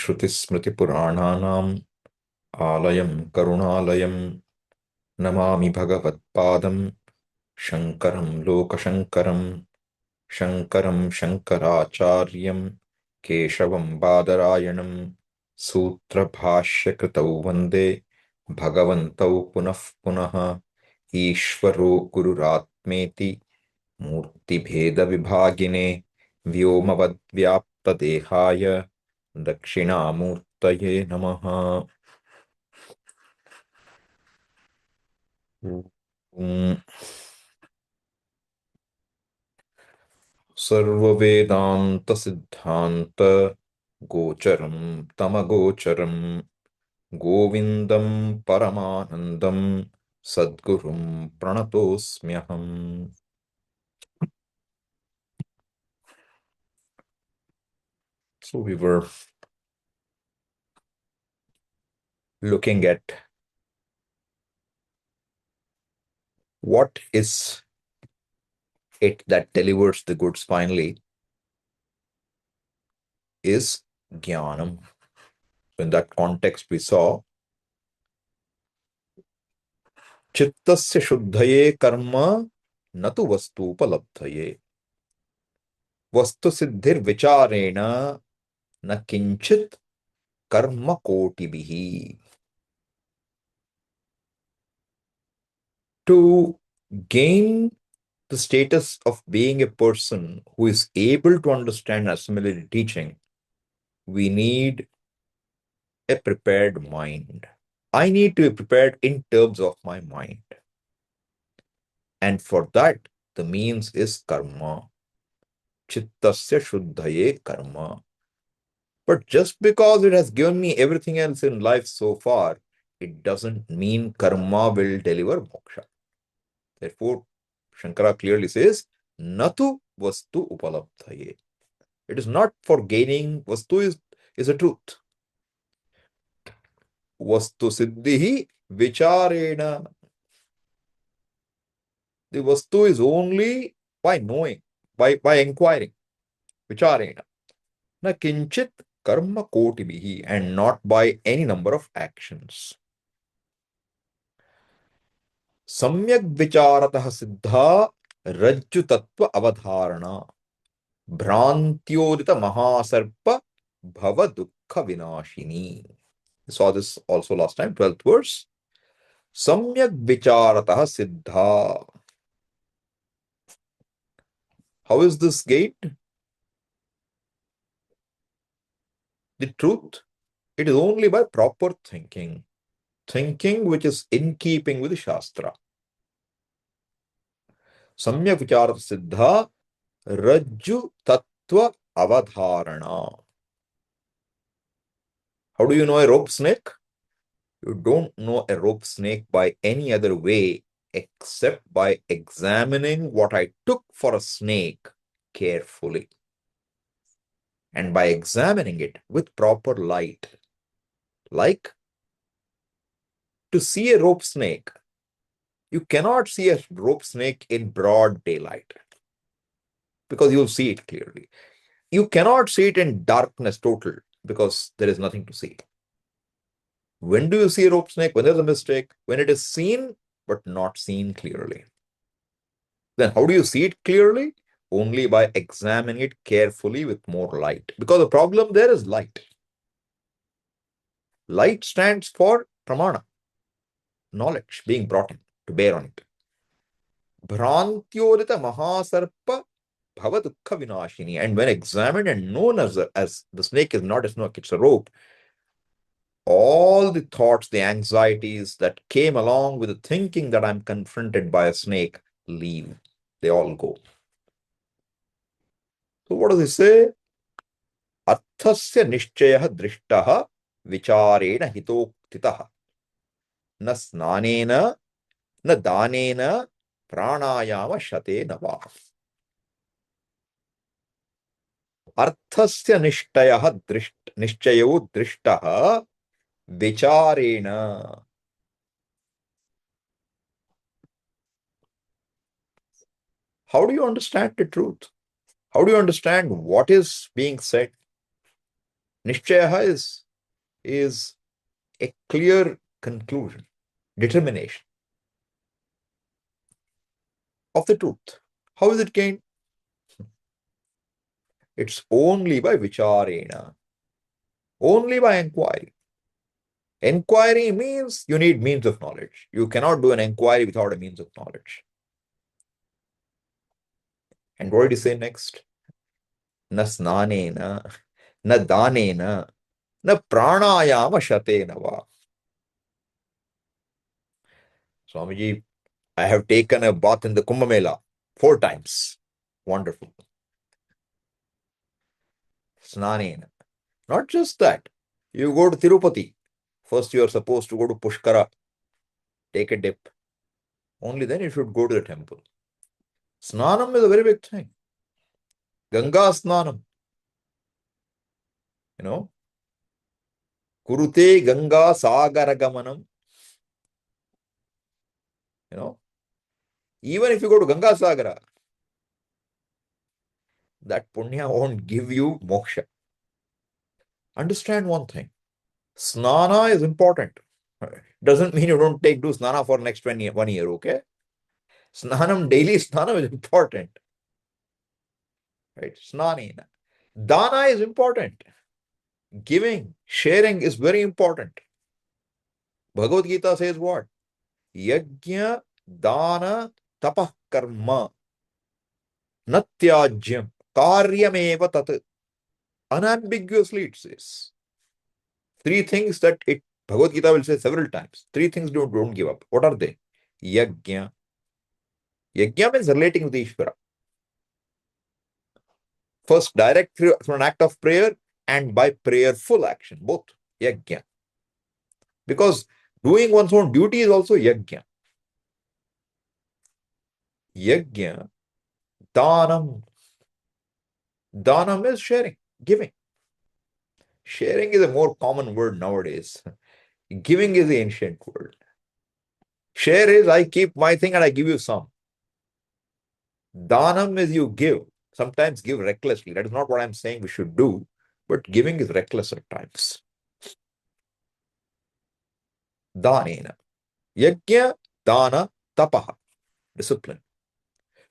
श्रुतिस्मृतिपुराणानाम् आलयं करुणालयं नमामि भगवत्पादं शङ्करं लोकशङ्करं शङ्करं शङ्कराचार्यं केशवं बादरायणं सूत्रभाष्यकृतौ वन्दे भगवन्तौ पुनः पुनः ईश्वरो गुरुरात्मेति मूर्तिभेदविभागिने व्योमवद्व्याप्तदेहाय दक्षिणामूर्तये नमः। सर्ववेदान्तसिद्धान्त गोचरं तमगोचरं गोविन्दं परमानन्दं सद्गुरुं प्रणतोऽस्म्यहम्। So we were looking at what is it that delivers the goods finally is jnanam. In that context, we saw chittasya shuddhaye karma natu vastu upalabdhaye. Vastu siddhir vicharena na kinchit karma kotibihi. To gain the status of being a person who is able to understand assimilated teaching, we need a prepared mind. I need to be prepared in terms of my mind. And for that, the means is karma. Chittasya shuddhaye karma. But just because it has given me everything else in life so far, it doesn't mean karma will deliver moksha. Therefore, Shankara clearly says, Natu vastu upalabdhaye. It is not for gaining. Vastu is a truth. Vastu siddhihi vicharena. The vastu is only by knowing, by inquiring. Vicharena. Na kinchit karma kotibihi, and not by any number of actions. Samyak vicharatah siddha rajju tattva avadharana bhrantyodita mahasarpa bhava dukkha vinashini. We saw this also last time, 12th verse. Samyak vicharatah siddha. How is this gained? The truth, it is only by proper thinking. Thinking which is in keeping with the Shastra. Samyak vicharatah siddha rajju tattva avadharana. How do you know a rope snake? You don't know a rope snake by any other way except by examining what I took for a snake carefully. And by examining it with proper light. Like to see a rope snake, you cannot see a rope snake in broad daylight because you'll see it clearly. You cannot see it in darkness total because there is nothing to see. When do you see a rope snake? When there's a mistake? When it is seen but not seen clearly. Then how do you see it clearly? Only by examining it carefully with more light. Because the problem there is light. Light stands for pramana, knowledge being brought in to bear on it. Bhrantyodita mahasarpa bhava dukkha vinashini. And when examined and known as the snake is not a snake, it's a rope, all the thoughts, the anxieties that came along with the thinking that I'm confronted by a snake leave. They all go. So what does he say? Arthasya nishchayah drishtah vicharena hitoktitah na snanena na danena pranayama shatena va. Arthasya nishchayo drishtah vicharena. How do you understand the truth? How do you understand what is being said? Nishchayaha is a clear conclusion, determination of the truth. How is it gained? It's only by vicharena, only by inquiry. Inquiry means you need means of knowledge. You cannot do an inquiry without a means of knowledge. And what did he say next? Na snanena, na danena, na pranayama shatena va. Swamiji, I have taken a bath in the Kumbh Mela 4 times. Wonderful. Snanena. Not just that. You go to Tirupati. First, you are supposed to go to Pushkara, take a dip. Only then you should go to the temple. Snanam is a very big thing. Ganga Snanam. You know, Kurute Ganga Sagaragamanam. You know, even if you go to Ganga Sagara, that punya won't give you moksha. Understand one thing. Snana is important. Doesn't mean you don't do snana for next 1 year, okay? Snanam, daily snanam is important. Right? Snanina. Dana is important. Giving, sharing is very important. Bhagavad Gita says what? Yajna, dana, tapah karma, natyajyam, karyameva tat. Unambiguously it says. 3 things that Bhagavad Gita will say several times. 3 things don't give up. What are they? Yajna. Yajna means relating with Ishvara. First, direct through an act of prayer and by prayerful action, both. Yajna. Because doing one's own duty is also yajna. Yajna, danam. Danam is sharing, giving. Sharing is a more common word nowadays. Giving is the ancient word. Share is I keep my thing and I give you some. Danam is you give. Sometimes give recklessly. That is not what I'm saying we should do, but giving is reckless at times. Danena. Yajna, dana, tapaha. Discipline.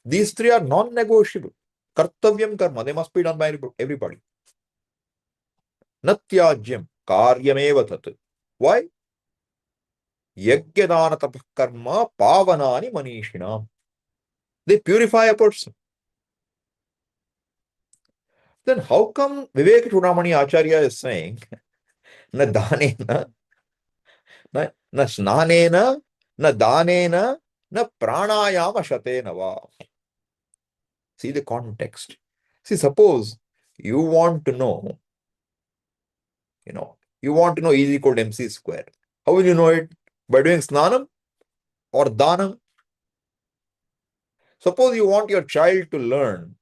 These 3 are non-negotiable. Kartavyam karma. They must be done by everybody. Natyajyam. Karyameva tat. Why? Yajnadana tapah karma pavanani manishinam. They purify a person. Then how come Vivek Chudamani Acharya is saying, na danena, na snanena, na danena, na pranayama shatena va. See the context. See, suppose you want to know, E is equal to MC square. How will you know it? By doing snanam or danam? Suppose you want your child to learn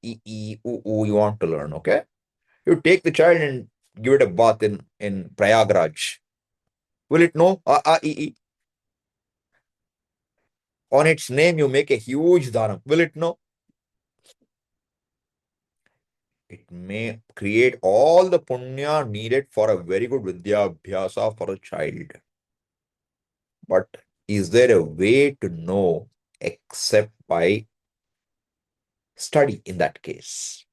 you want to learn, okay? You take the child and give it a bath in Prayagraj. Will it know e? On its name, you make a huge dhanam. Will it know? It may create all the punya needed for a very good vidya abhyasa for a child. But is there a way to know except by study in that case?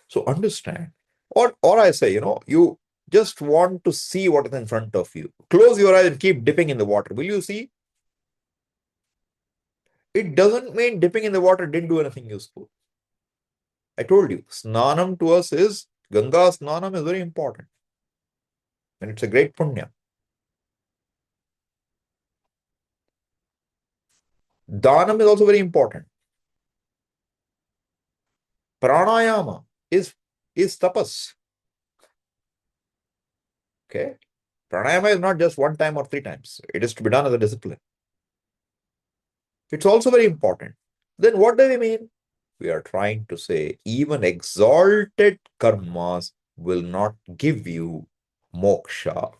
So understand. Or I say, you just want to see what is in front of you. Close your eyes and keep dipping in the water. Will you see? It doesn't mean dipping in the water didn't do anything useful. I told you, snanam to us is, Ganga snanam is very important. And it's a great punya. Dhanam is also very important. Pranayama is tapas. Okay? Pranayama is not just 1 time or 3 times. It is to be done as a discipline. It's also very important. Then what do we mean? We are trying to say even exalted karmas will not give you moksha.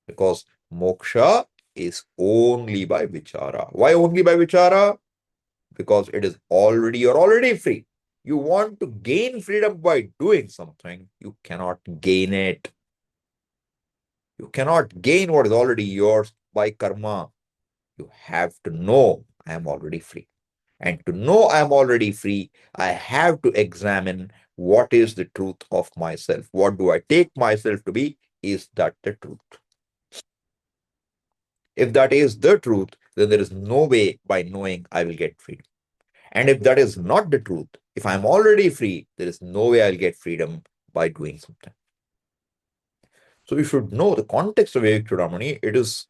Because moksha is only by vichara. Why only by vichara? Because you're already free. You want to gain freedom by doing something, you cannot gain it. You cannot gain what is already yours by karma. You have to know I am already free. And to know I am already free, I have to examine what is the truth of myself. What do I take myself to be? Is that the truth? If that is the truth, then there is no way by knowing I will get freedom. And if that is not the truth, if I'm already free, there is no way I'll get freedom by doing something. So you should know the context of Vivek Chudamani.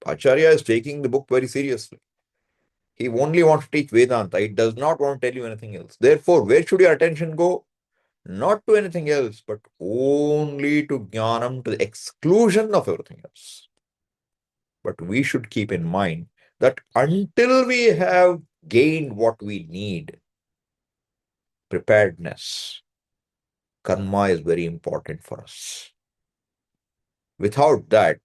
Acharya is taking the book very seriously. He only wants to teach Vedanta. He does not want to tell you anything else. Therefore, where should your attention go? Not to anything else, but only to Jnanam, to the exclusion of everything else. But we should keep in mind that until we have gained what we need, preparedness, karma is very important for us. Without that,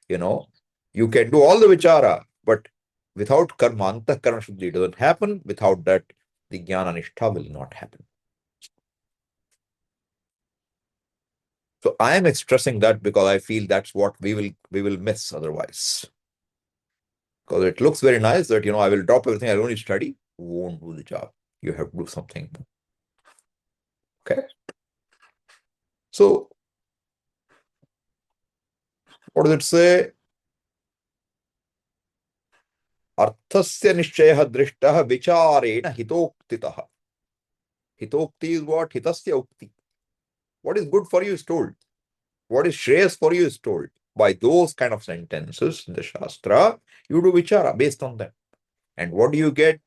you can do all the vichara, but without karma, antahkarana shuddhi doesn't happen. Without that, the jnana nishtha will not happen. So I am stressing that because I feel that's what we will miss otherwise. Because it looks very nice that I will drop everything, I'll only study, won't do the job. You have to do something. Okay. So what does it say? Arthasya nishchayah drishtah vicharena hitoktitah. Hitokti is what? Hitasya ukti. What is good for you is told. What is shreyas for you is told. By those kind of sentences in the Shastra, you do vichara based on them. And what do you get?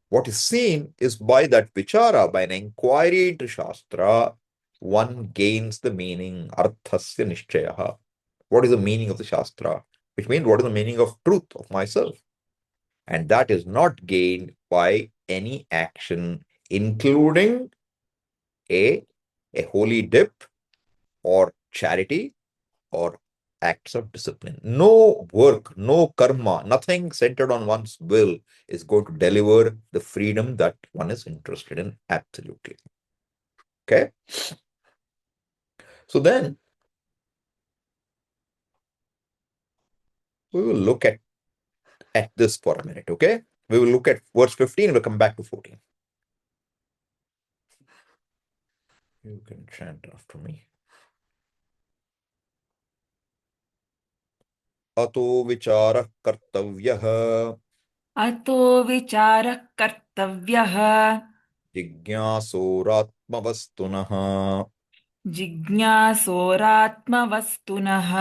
What is seen is by that vichara, by an inquiry into Shastra, one gains the meaning, arthasya nishchayaha. What is the meaning of the Shastra? Which means what is the meaning of truth of myself? And that is not gained by any action, including a holy dip or charity or acts of discipline. No work, no karma, nothing centered on one's will is going to deliver the freedom that one is interested in. Absolutely. Okay. So then we will look at this for a minute. Okay. We will look at verse 15. We'll come back to 14. You can chant after me. अतो विचारः कर्तव्यः अतो विचारः कर्तव्यः जिज्ञासोरात्मवस्तुनः जिज्ञासोरात्मवस्तुनः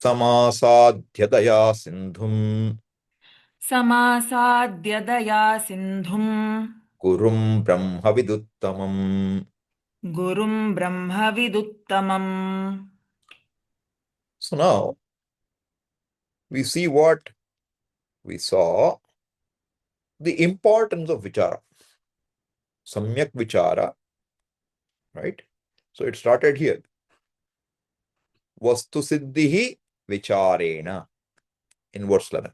समासाद्य सिन्धुम् समासाद्य सिन्धुम् गुरुं ब्रह्मविदुत्तमम्. गुरुं ब्रह्मविदुत्तमम्. So now we see what we saw, the importance of vichara, samyak vichara, right? So it started here. Vastu siddhihi vicharena in verse 11.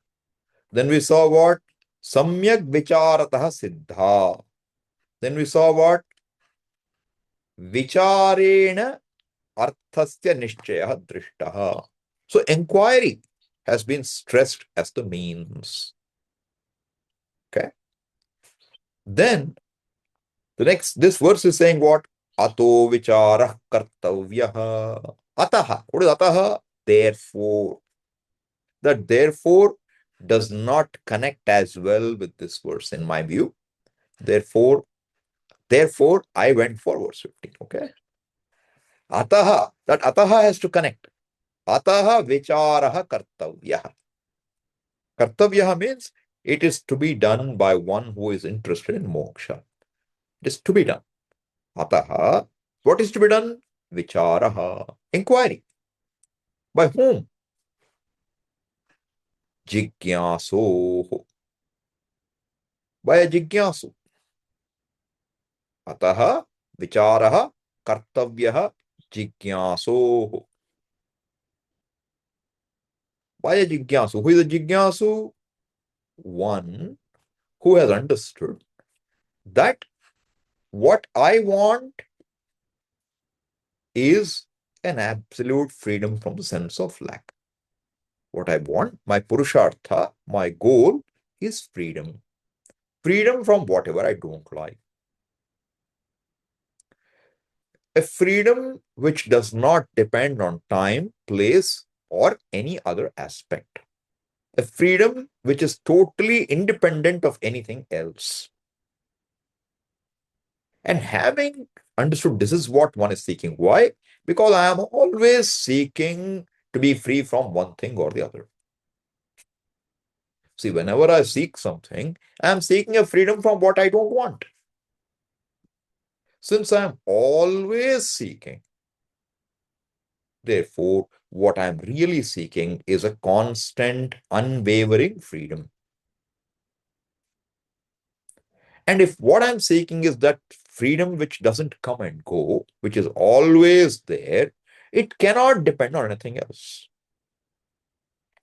Then we saw what? Samyak vicharatah siddha. Then we saw what? Vicharena arthasya nishchayah drishtaha. So inquiry has been stressed as the means. Okay. Then this verse is saying what? Ato vichara kartavyaha. Ataha. What is ataha? Therefore. That therefore does not connect as well with this verse in my view. Therefore, I went for verse 15. Okay. Ataha. That ataha has to connect. Ataha vicharaha kartavyaha. Kartavyaha means it is to be done by one who is interested in moksha. It is to be done. Ataha, what is to be done? Vicharaha, inquiry. By whom? Jigyaso. By a jigyasu. Ataha, vicharaha, kartavyaha, jigyaso. By a jigyasu. Who is a jigyasu? One who has understood that What I want is an absolute freedom from the sense of lack. What I want, my purushartha, my goal is freedom. Freedom from whatever I don't like. A freedom which does not depend on time, place, or any other aspect. A freedom which is totally independent of anything else. And having understood this is what one is seeking. Why? Because I am always seeking to be free from one thing or the other. See, whenever I seek something, I am seeking a freedom from what I don't want. Since I am always seeking, therefore, what I am really seeking is a constant, unwavering freedom. And if what I'm seeking is that freedom which doesn't come and go, which is always there, it cannot depend on anything else.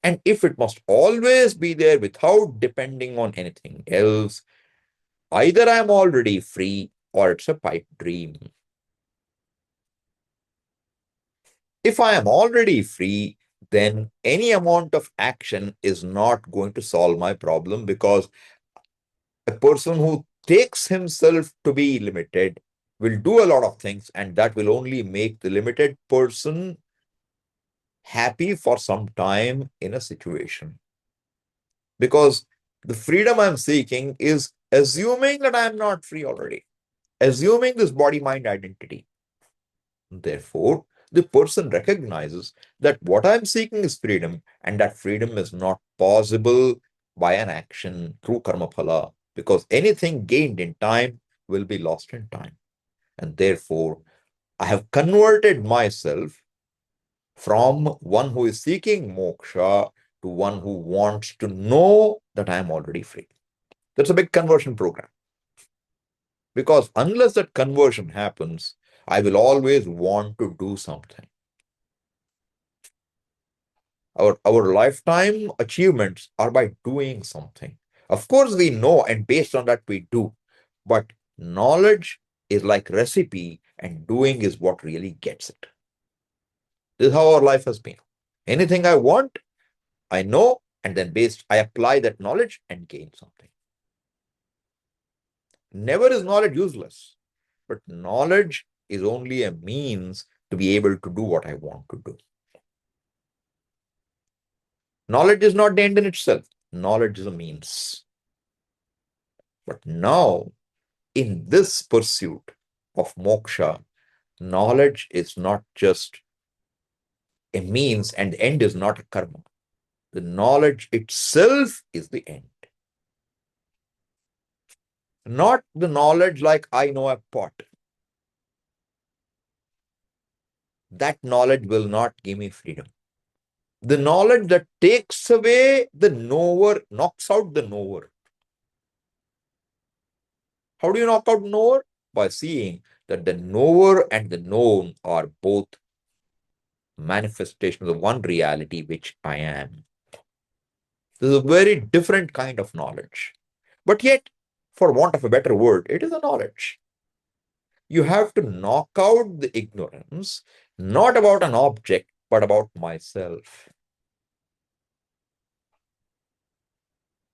And if it must always be there without depending on anything else, either I'm already free or it's a pipe dream. If I am already free, then any amount of action is not going to solve my problem, because a person who takes himself to be limited will do a lot of things, and that will only make the limited person happy for some time in a situation. Because the freedom I'm seeking is assuming that I'm not free already, assuming this body mind identity. Therefore, the person recognizes that what I'm seeking is freedom, and that freedom is not possible by an action through karma phala, because anything gained in time will be lost in time. And therefore, I have converted myself from one who is seeking moksha to one who wants to know that I am already free. That's a big conversion program. Because unless that conversion happens, I will always want to do something. Our lifetime achievements are by doing something. Of course, we know, and based on that, we do. But knowledge is like recipe, and doing is what really gets it. This is how our life has been. Anything I want, I know, and then I apply that knowledge and gain something. Never is knowledge useless, but knowledge is only a means to be able to do what I want to do. Knowledge is not the end in itself. Knowledge is a means. But now, in this pursuit of moksha, knowledge is not just a means, and the end is not a karma. The knowledge itself is the end. Not the knowledge like I know a pot. That knowledge will not give me freedom. The knowledge that takes away the knower, knocks out the knower. How do you knock out knower? By seeing that the knower and the known are both manifestations of one reality, which I am. This is a very different kind of knowledge. But yet, for want of a better word, it is a knowledge. You have to knock out the ignorance, not about an object, but about myself.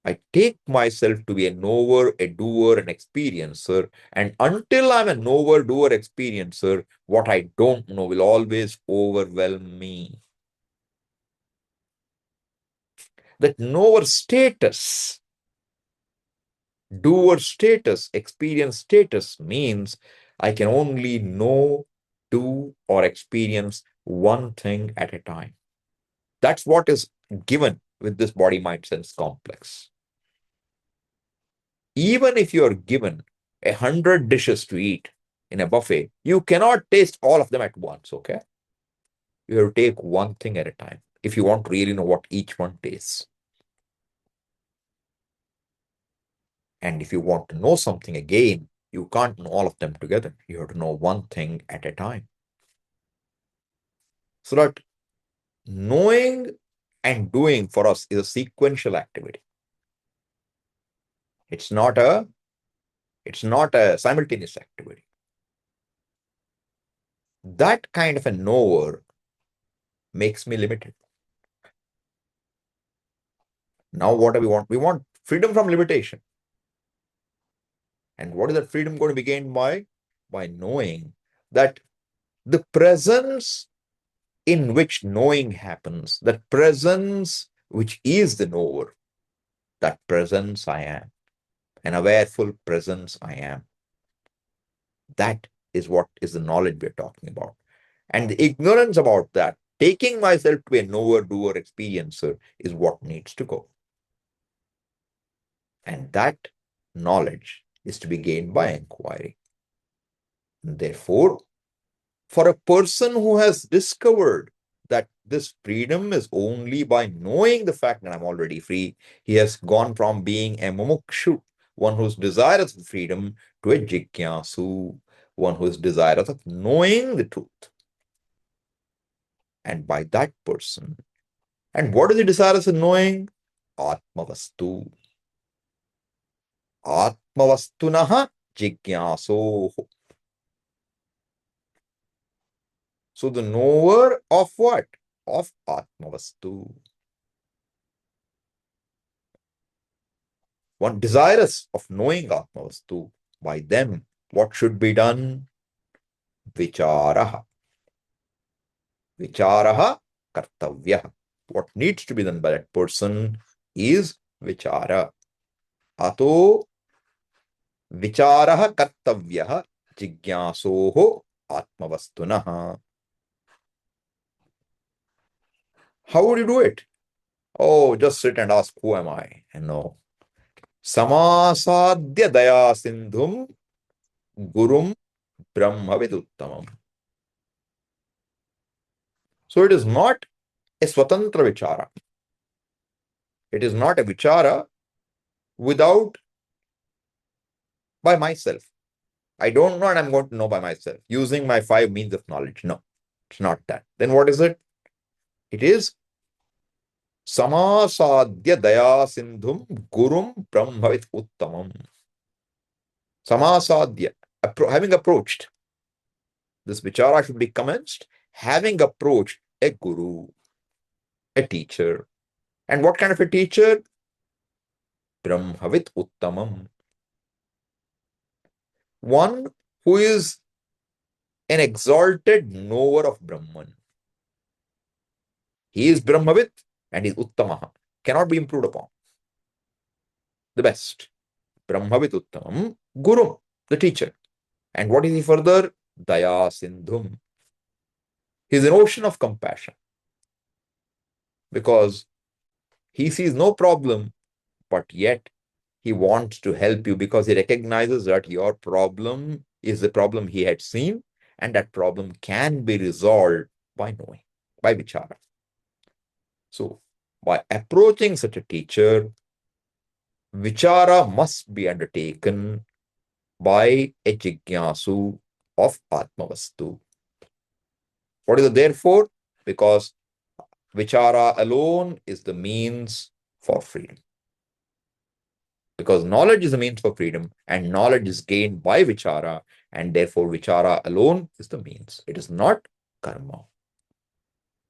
I take myself to be a knower, a doer, an experiencer. And until I'm a knower, doer, experiencer, what I don't know will always overwhelm me. That knower status, doer status, experience status means I can only know, do, or experience one thing at a time. That's what is given with this body, mind, sense complex. Even if you are given 100 dishes to eat in a buffet, you cannot taste all of them at once, okay? You have to take one thing at a time if you want to really know what each one tastes. And if you want to know something again, you can't know all of them together. You have to know one thing at a time. So that knowing and doing for us is a sequential activity. It's not a It's not a simultaneous activity. That kind of a knower makes me limited. Now, what do we want? We want freedom from limitation. And what is that freedom going to be gained by? By knowing that the presence in which knowing happens, that presence which is the knower, that presence I am, an awareful presence I am. That is what is the knowledge we're talking about. And the ignorance about that, taking myself to a knower, doer, experiencer, is what needs to go. And that knowledge is to be gained by inquiry. Therefore, for a person who has discovered that this freedom is only by knowing the fact that I'm already free, he has gone from being a mumukshu, one who's desirous of freedom, to a jigyasu, one who is desirous of knowing the truth. And by that person, and what is he desirous of knowing? Atmavastu. Atmavastunaha jigyaso. So the knower of what? Of Atmavastu. One desirous of knowing Atmavastu. By them, what should be done? Vicharaha. Vicharaha kartavyaha. What needs to be done by that person is vichara. Ato vicharaha kartavyaha jigyasoho atmavastunaha. How would you do it? Oh, just sit and ask, who am I? And no. Samasadya daya sindhum gurum brahma viduttamam. So it is not a swatantra vichara. It is not a vichara without by myself. I don't know and I'm going to know by myself using my 5 means of knowledge. No, it's not that. Then what is it? It is samasadya daya sindhum gurum brahmavit uttamam. Samasadya, having approached. This vichara should be commenced having approached a guru, a teacher. And what kind of a teacher? Brahmavit uttamam. One who is an exalted knower of Brahman. He is Brahmavit and is Uttamaha. Cannot be improved upon. The best. Brahmavit Uttamam. Guru, the teacher. And what is he further? Daya Sindhum. He is an ocean of compassion. Because he sees no problem, but yet he wants to help you because he recognizes that your problem is the problem he had seen, and that problem can be resolved by knowing, by vichara. So, by approaching such a teacher, vichara must be undertaken by a jigyasu of Atmavastu. What is it therefore? Because vichara alone is the means for freedom. Because knowledge is the means for freedom, and knowledge is gained by vichara, and therefore vichara alone is the means. It is not karma.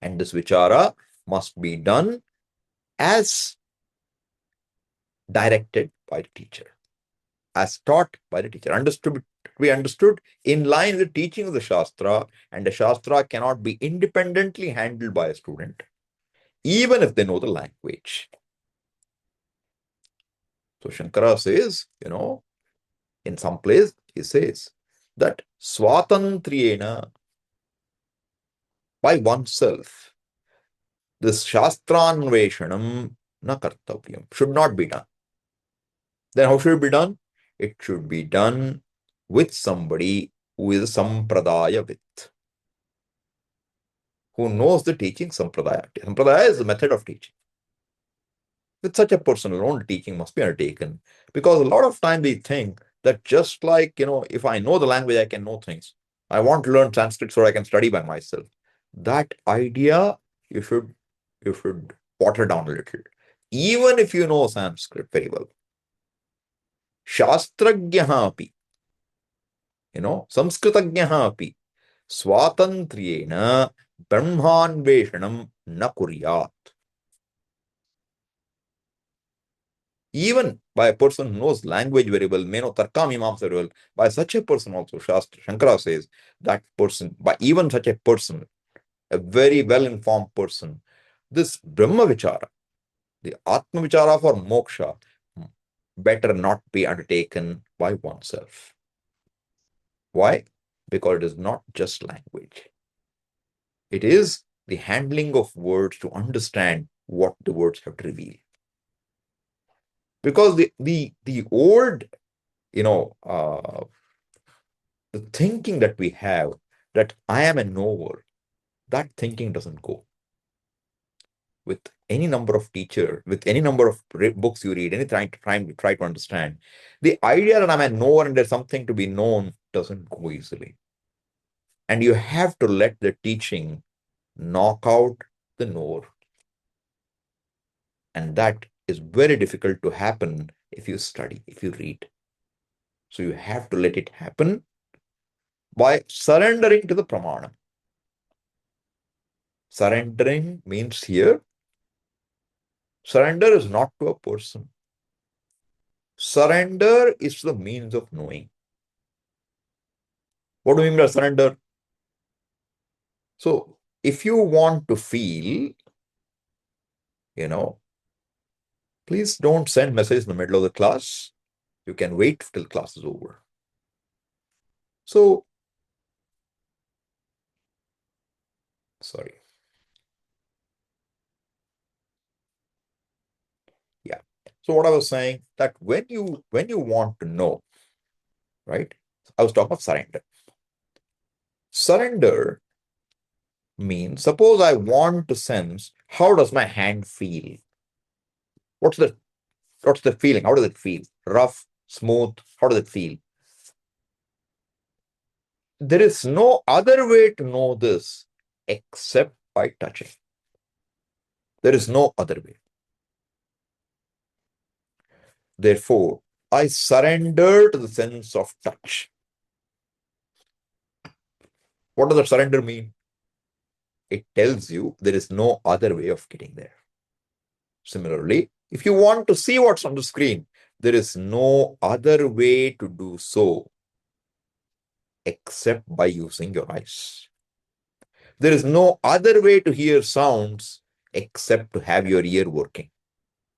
And this vichara must be done as directed by the teacher, as taught by the teacher, understood in line with the teaching of the Shastra, and the Shastra cannot be independently handled by a student, even if they know the language. So Shankara says, in some place, he says that swatantriyena, by oneself, this shastranveshanam na kartavyam, should not be done. Then how should it be done? It should be done with somebody who is sampradayavit, who knows the teaching sampradaya. Sampradaya is the method of teaching. With such a person alone, the teaching must be undertaken. Because a lot of time we think that just like, if I know the language, I can know things. I want to learn Sanskrit so I can study by myself. That idea, you should water down a little. Even if you know Sanskrit very well. Shastrajnyaha api, Samskritagnyaha api, Swatantriyena Brahmanveshanam na kuryat. Even by a person who knows language very well, may know Tarka Mimamsa very well, by such a person also, Shankara says, that person, by even such a person, a very well-informed person, this Brahma Vichara, the Atma Vichara for moksha, better not be undertaken by oneself. Why? Because it is not just language. It is the handling of words to understand what the words have to reveal. Because the old, the thinking that we have that I am a knower, that thinking doesn't go. With any number of teachers, with any number of books you read, any try to understand, the idea that I'm a knower and there's something to be known doesn't go easily. And you have to let the teaching knock out the knower. And that is very difficult to happen if you study, if you read. So you have to let it happen by surrendering to the pramana. Surrendering means here, surrender is not to a person. Surrender is the means of knowing. What do you mean by surrender? So if you want to feel, please don't send messages in the middle of the class. You can wait till class is over. So, sorry. Yeah. So what I was saying, that when you want to know, right? I was talking of surrender. Surrender means, suppose I want to sense, how does my hand feel? What's the feeling? How does it feel? Rough, smooth? How does it feel? There is no other way to know this except by touching. There is no other way. Therefore, I surrender to the sense of touch. What does that surrender mean? It tells you there is no other way of getting there. Similarly, if you want to see what's on the screen, there is no other way to do so except by using your eyes. There is no other way to hear sounds except to have your ear working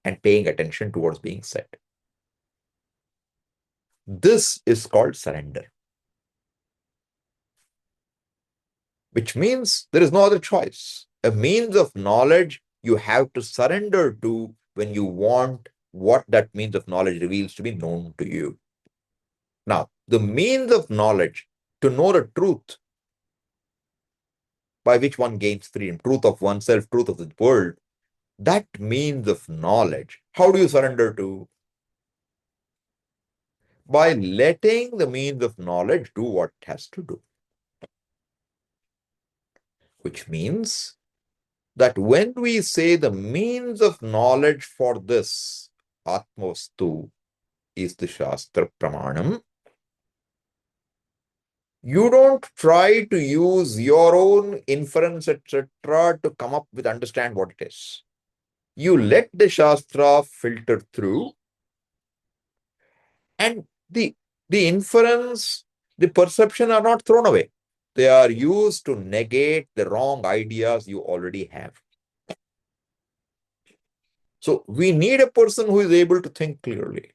and paying attention to what's being said. This is called surrender, which means there is no other choice. A means of knowledge you have to surrender to when you want what that means of knowledge reveals to be known to you. Now, the means of knowledge to know the truth by which one gains freedom, truth of oneself, truth of the world, that means of knowledge, how do you surrender to? By letting the means of knowledge do what it has to do. Which means that when we say the means of knowledge for this Atmavastu is the Shastra Pramanam, you don't try to use your own inference, etc., to come up with understand what it is. You let the Shastra filter through, and the inference, the perception are not thrown away. They are used to negate the wrong ideas you already have. So we need a person who is able to think clearly.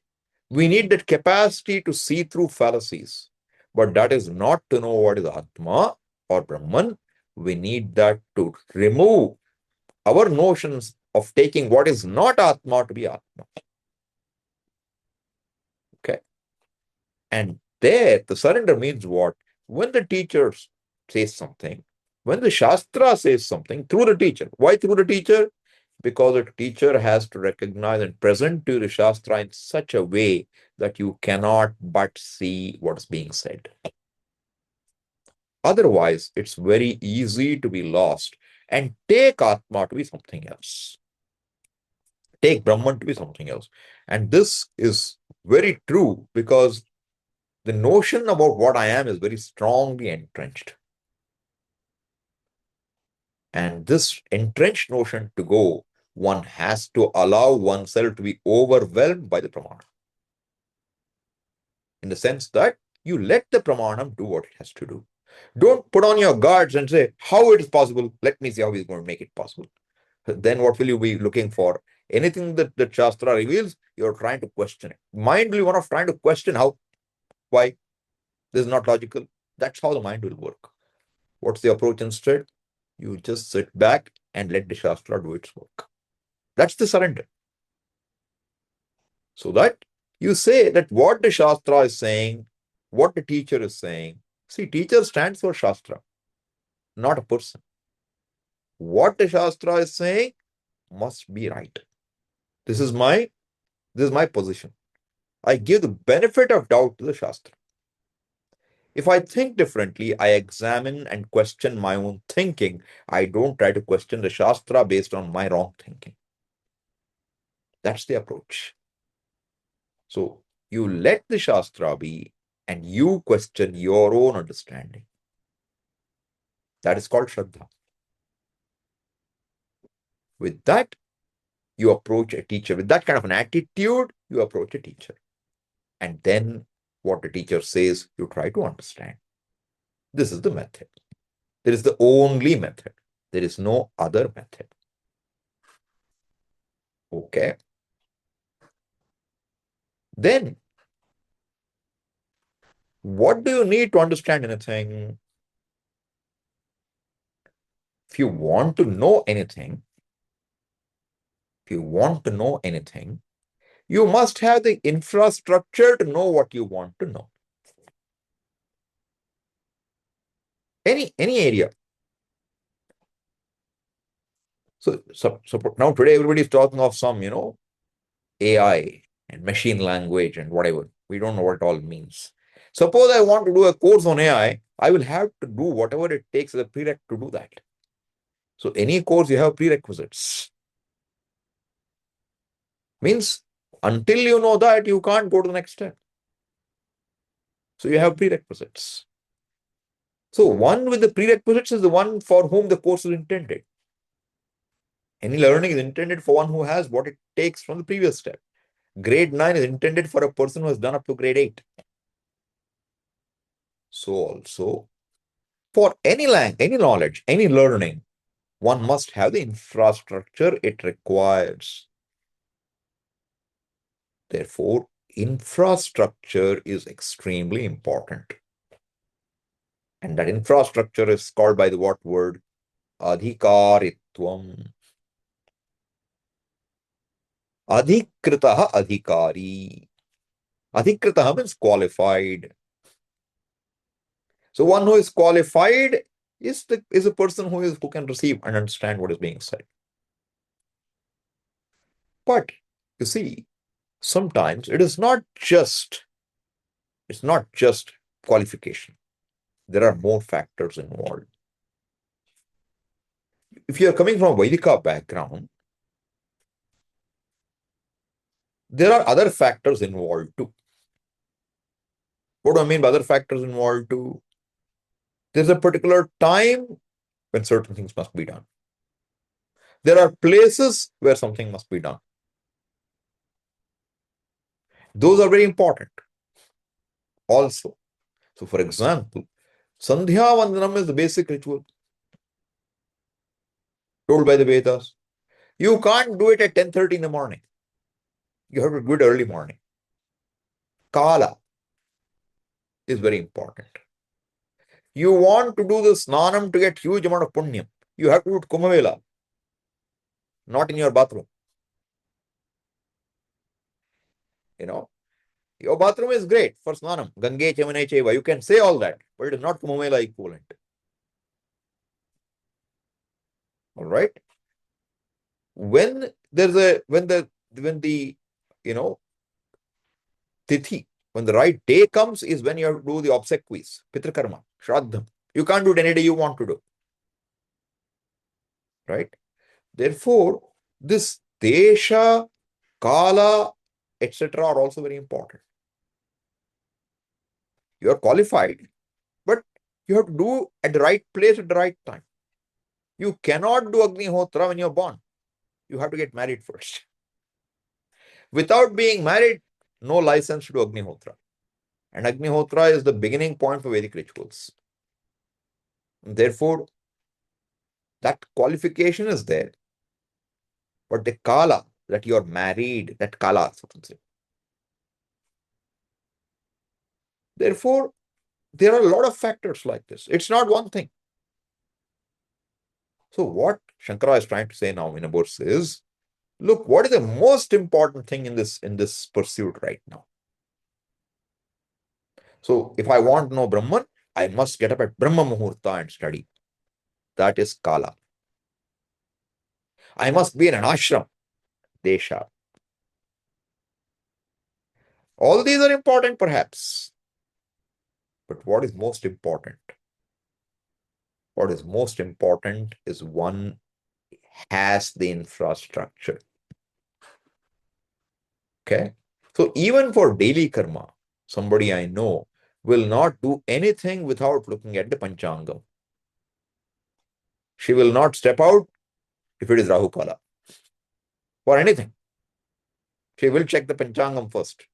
We need that capacity to see through fallacies. But that is not to know what is Atma or Brahman. We need that to remove our notions of taking what is not Atma to be Atma. Okay. And there, the surrender means what? When the teacher says something, when the Shastra says something through the teacher. Why through the teacher? Because a teacher has to recognize and present to the Shastra in such a way that you cannot but see what's being said. Otherwise, it's very easy to be lost and take Atma to be something else. Take Brahman to be something else. And this is Very true, because the notion about what I am is very strongly entrenched. And this entrenched notion to go, one has to allow oneself to be overwhelmed by the pramana. In the sense that you let the pramanam do what it has to do. Don't put on your guards and say, how it is possible? Let me see how he's going to make it possible. Then what will you be looking for? Anything that the Shastra reveals, you're trying to question it. Mind will be one of trying to question how, why, this is not logical. That's how the mind will work. What's the approach instead? You just sit back and let the Shastra do its work. That's the surrender. So that you say that what the Shastra is saying, what the teacher is saying. See, teacher stands for Shastra, not a person. What the Shastra is saying must be right. This is my position. I give the benefit of doubt to the Shastra. If I think differently, I examine and question my own thinking. I don't try to question the Shastra based on my wrong thinking. That's the approach. So you let the Shastra be and you question your own understanding. That is called Shraddha. With that, you approach a teacher. With that kind of an attitude, you approach a teacher. And then what the teacher says, you try to understand. This is the method. There is the only method. There is no other method. Okay. Then, what do you need to understand anything? If you want to know anything, you must have the infrastructure to know what you want to know. Any area. So now today everybody is talking of some, AI and machine language and whatever. We don't know what it all means. Suppose I want to do a course on AI, I will have to do whatever it takes as a prereq to do that. So any course you have prerequisites. Means until you know that, you can't go to the next step. So you have prerequisites. So one with the prerequisites is the one for whom the course is intended. Any learning is intended for one who has what it takes from the previous step. Grade 9 is intended for a person who has done up to grade 8. So also, for any knowledge, any learning, one must have the infrastructure it requires. Therefore, infrastructure is extremely important. And that infrastructure is called by the what word? Adhikaritvam. Adhikritaha adhikari. Adhikritaha means qualified. So one who is qualified is a person who can receive and understand what is being said. But you see, sometimes it's not just qualification. There are more factors involved. If you're coming from a Vedika background, there are other factors involved too. What do I mean by other factors involved too? There's a particular time when certain things must be done. There are places where something must be done. Those are very important also. So, for example, Sandhya Vandanam is the basic ritual told by the Vedas. You can't do it at 10:30 in the morning. You have to do it early morning. Kala is very important. You want to do the snanam to get huge amount of punyam. You have to do it Kumbh, not in your bathroom. Your bathroom is great for snanam. Gange Chamane Cheva. You can say all that, but it is not Kumbh equivalent. All right. When the tithi, when the right day comes, is when you have to do the obsequies, pitrakarma, shraddham. You can't do it any day you want to do. Right? Therefore, this desha, kala, etc. are also very important. You are qualified, but you have to do at the right place at the right time. You cannot do Agnihotra when you're born. You have to get married first. Without being married, no license to do Agnihotra. And Agnihotra is the beginning point for Vedic rituals. Therefore, that qualification is there. But the kala that you're married, that kala, so to say. Therefore, there are a lot of factors like this. It's not one thing. So what Shankara is trying to say now in a verse is, look, what is the most important thing in this pursuit right now? So if I want to know Brahman, I must get up at Brahma Muhurta and study. That is Kala. I must be in an ashram, Desha. All these are important, perhaps. But what is most important? What is most important is one has the infrastructure. Okay? So even for daily karma, somebody I know will not do anything without looking at the Panchangam. She will not step out if it is Rahu Kala. For anything. She will check the Panchangam first.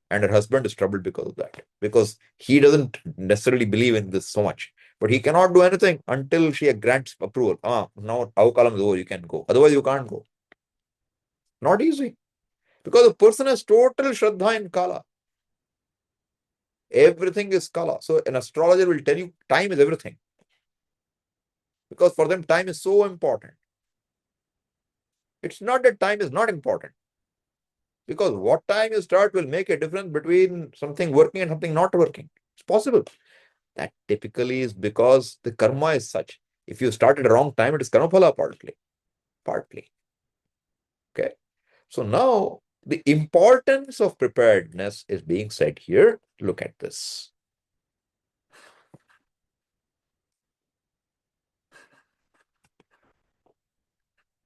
And her husband is troubled because of that. Because he doesn't necessarily believe in this so much. But he cannot do anything until she grants approval. Now Rahu Kalam is over, you can go. Otherwise, you can't go. Not easy. Because the person has total Shraddha in Kala. Everything is Kala. So an astrologer will tell you time is everything. Because for them, time is so important. It's not that time is not important. Because what time you start will make a difference between something working and something not working. It's possible. That typically is because the karma is such. If you start at the wrong time, it is karma phala partly. Partly. Okay. So now the importance of preparedness is being said here. Look at this.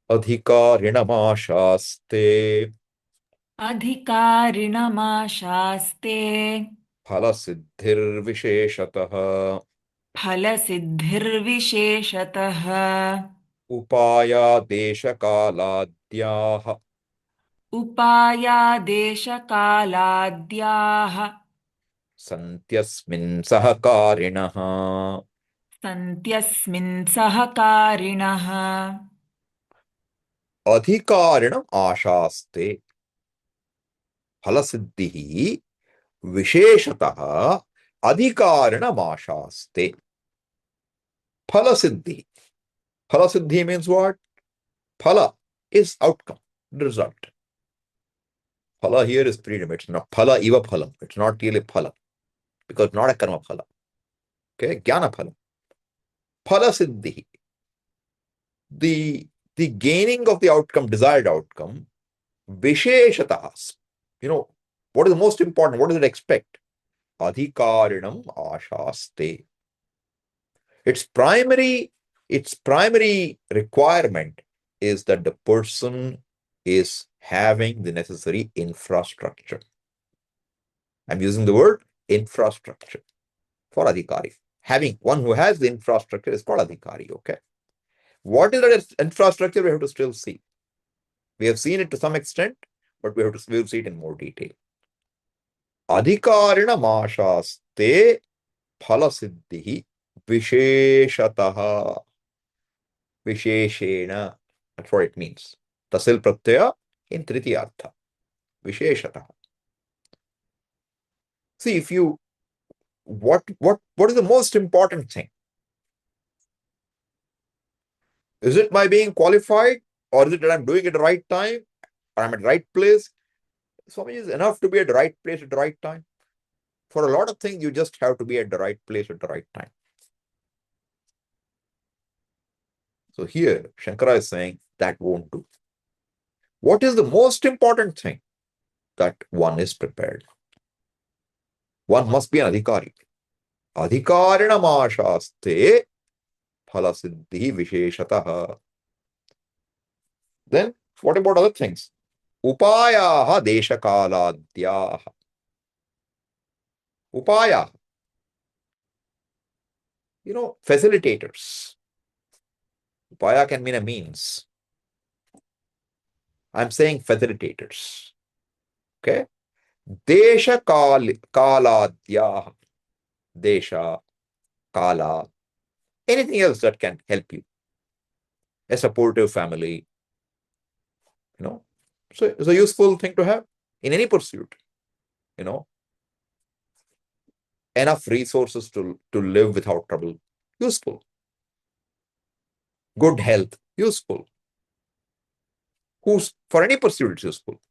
Adhikarinamaashaste अधिकारिणमाशास्ते phalasiddhirvisheshatah फलसिद्धिर्विशेषतः upaya deshakaladhyah उपायादेशकालाद्याः santyasmin sahakarinah. सन्त्यस्मिन् सहकारिणः Adhikarinam ashaste phalasiddhihi visheshatah adhikarinam ashaste. Phalasiddhi. Phalasiddhi means what? Phala is outcome, result. Phala here is freedom. It's not phala iva phalam. It's not really phala. Because not a karma phala. Okay, jnana phala. Phalasiddhi. The gaining of the outcome, desired outcome, visheshatah. What is the most important? What does it expect? Adhikarinam ashaste. Its primary requirement is that the person is having the necessary infrastructure. I'm using the word infrastructure for adhikari. Having one who has the infrastructure is called adhikari, okay? What is that infrastructure? We have to still see. We have seen it to some extent, but we'll see it in more detail. Adhikarina mashaste phalasiddhi visheshataha. Visheshena. That's what it means. Tasil pratyaya in tritiyartha. Visheshataha. See, if you what is the most important thing? Is it my being qualified, or is it that I'm doing it at the right time, or I'm at the right place? Swami is enough to be at the right place at the right time. For a lot of things, you just have to be at the right place at the right time. So here, Shankara is saying that won't do. What is the most important thing? That one is prepared. One must be an adhikari. Adhikarinam ashaste phalasiddhi visheshatah. Then, what about other things? upayaha deshakaladhyaha. Upaya, facilitators. Upaya can mean a means. I'm saying facilitators. Okay? Desha kaladhyaha. Desha, kala, anything else that can help you. A supportive family, you know. So it's a useful thing to have in any pursuit, you know. Enough resources to live without trouble, useful. Good health, useful. Who's for any pursuit, it's useful,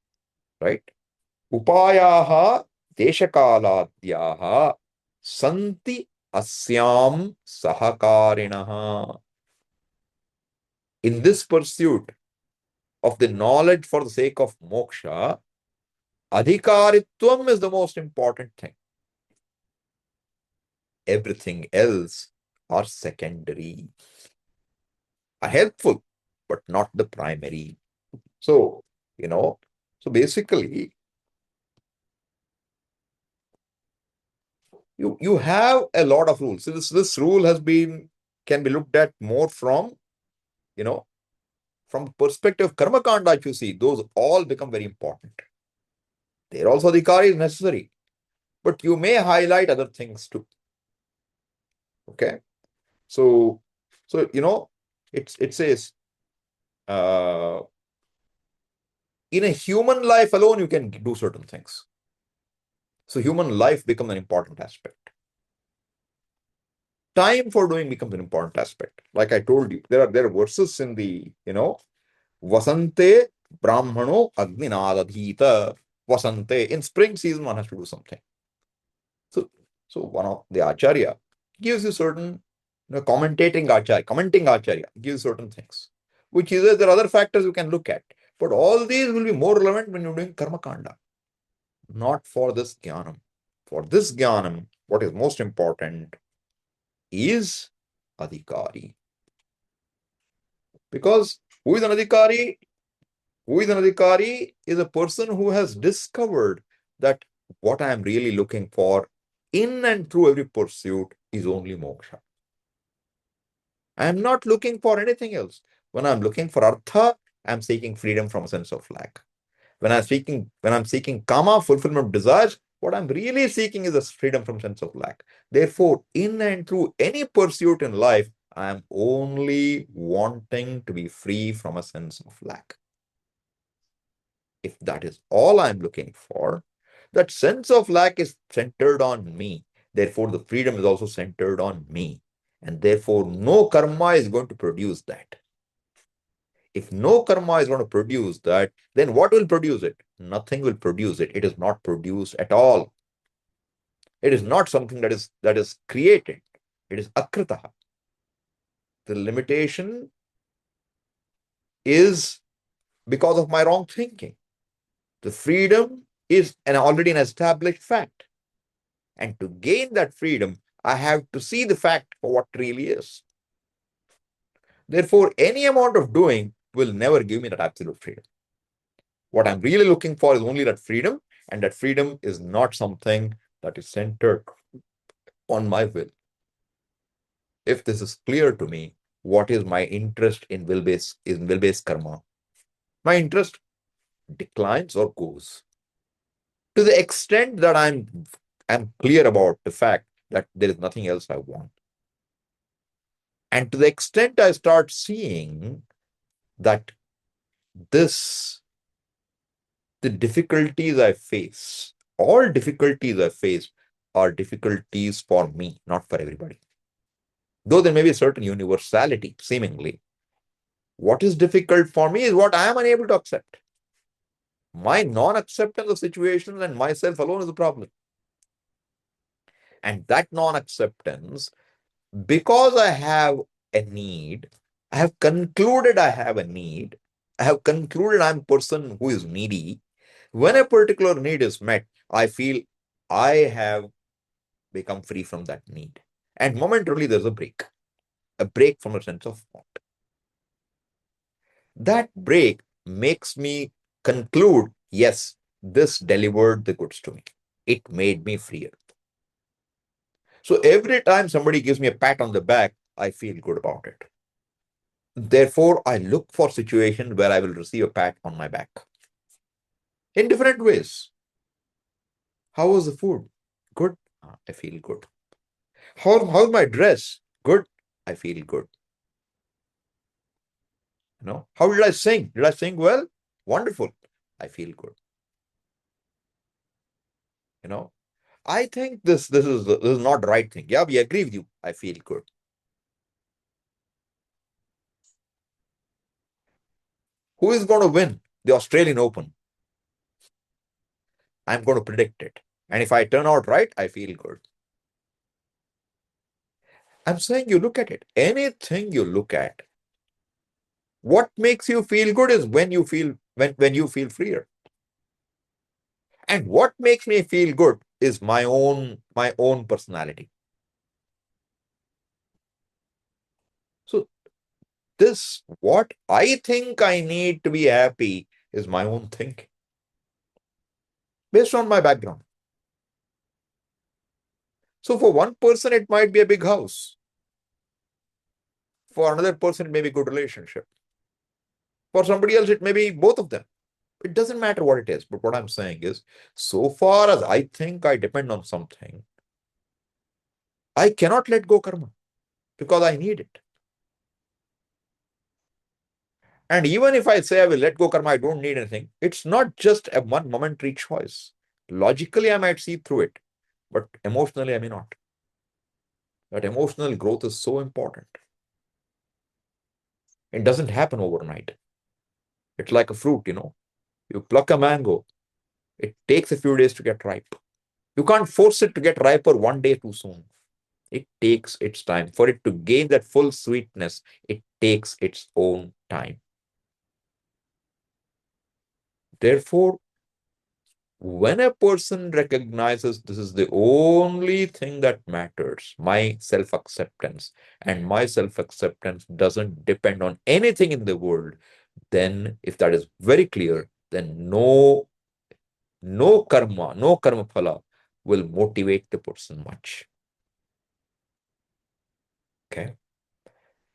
right? Upayaha deshakaladhyaha santi asyam sahakarinaha. In this pursuit of the knowledge for the sake of moksha, adhikaritvam is the most important thing. Everything else are secondary, are helpful, but not the primary. So, so basically, you have a lot of rules. So this rule can be looked at more from, from perspective of karma kanda, if you see, those all become very important. There also the adhikari is necessary, but you may highlight other things too. Okay, so it says in a human life alone you can do certain things. So human life becomes an important aspect. Time for doing becomes an important aspect. Like I told you, there are verses in the Vasante Brahmano Agninadadhita. Vasante, in spring season one has to do something. So one of the acharya gives you certain, commenting acharya gives certain things, which is there are other factors you can look at. But all these will be more relevant when you're doing karma kanda, not for this jnanam. For this jnanam, what is most important is adhikari. Because who is an adhikari? Who is an adhikari is a person who has discovered that what I am really looking for in and through every pursuit is only moksha. I am not looking for anything else. When I'm looking for artha, I'm seeking freedom from a sense of lack. When I'm seeking kama, fulfillment of desires, what I'm really seeking is a freedom from sense of lack. Therefore, in and through any pursuit in life, I am only wanting to be free from a sense of lack. If that is all I'm looking for, that sense of lack is centered on me. Therefore, the freedom is also centered on me. And therefore, no karma is going to produce that. If no karma is going to produce that, then what will produce it? Nothing will produce it. It is not produced at all. It is not something that is created. It is akritaha. The limitation is because of my wrong thinking. The freedom is already an established fact. And to gain that freedom, I have to see the fact for what it really is. Therefore, any amount of doing will never give me that absolute freedom. What I'm really looking for is only that freedom, and that freedom is not something that is centered on my will. If this is clear to me, what is my interest in will-based karma? My interest declines or goes. To the extent that I'm clear about the fact that there is nothing else I want. And to the extent I start seeing that the difficulties I face, all difficulties I face are difficulties for me, not for everybody. Though there may be a certain universality, seemingly. What is difficult for me is what I am unable to accept. My non-acceptance of situations and myself alone is the problem. And that non-acceptance, because I have a need, I have concluded I have a need, I have concluded I'm a person who is needy. When a particular need is met, I feel I have become free from that need. And momentarily there's a break from a sense of want. That break makes me conclude, yes, this delivered the goods to me. It made me freer. So every time somebody gives me a pat on the back, I feel good about it. Therefore, I look for situations where I will receive a pat on my back in different ways. How was the food? Good. I feel good. How's my dress? Good. I feel good. How did I sing? Did I sing well? Wonderful. I feel good. I think this is not the right thing. Yeah, we agree with you. I feel good. Who is going to win the Australian Open? I'm going to predict it. And if I turn out right, I feel good. I'm saying you look at it. Anything you look at, what makes you feel good is when you feel freer. And what makes me feel good is my own personality. So what I think I need to be happy is my own thinking based on my background. So for one person, it might be a big house. For another person, it may be a good relationship. For somebody else, it may be both of them. It doesn't matter what it is. But what I'm saying is, so far as I think I depend on something, I cannot let go karma because I need it. And even if I say I will let go karma, I don't need anything, it's not just a one momentary choice. Logically, I might see through it, but emotionally, I may not. That emotional growth is so important. It doesn't happen overnight. It's like a fruit, You pluck a mango, it takes a few days to get ripe. You can't force it to get riper one day too soon. It takes its time. For it to gain that full sweetness, it takes its own time. Therefore, when a person recognizes this is the only thing that matters, my self-acceptance, and my self-acceptance doesn't depend on anything in the world, then if that is very clear, then no karma, no karma phala will motivate the person much. Okay.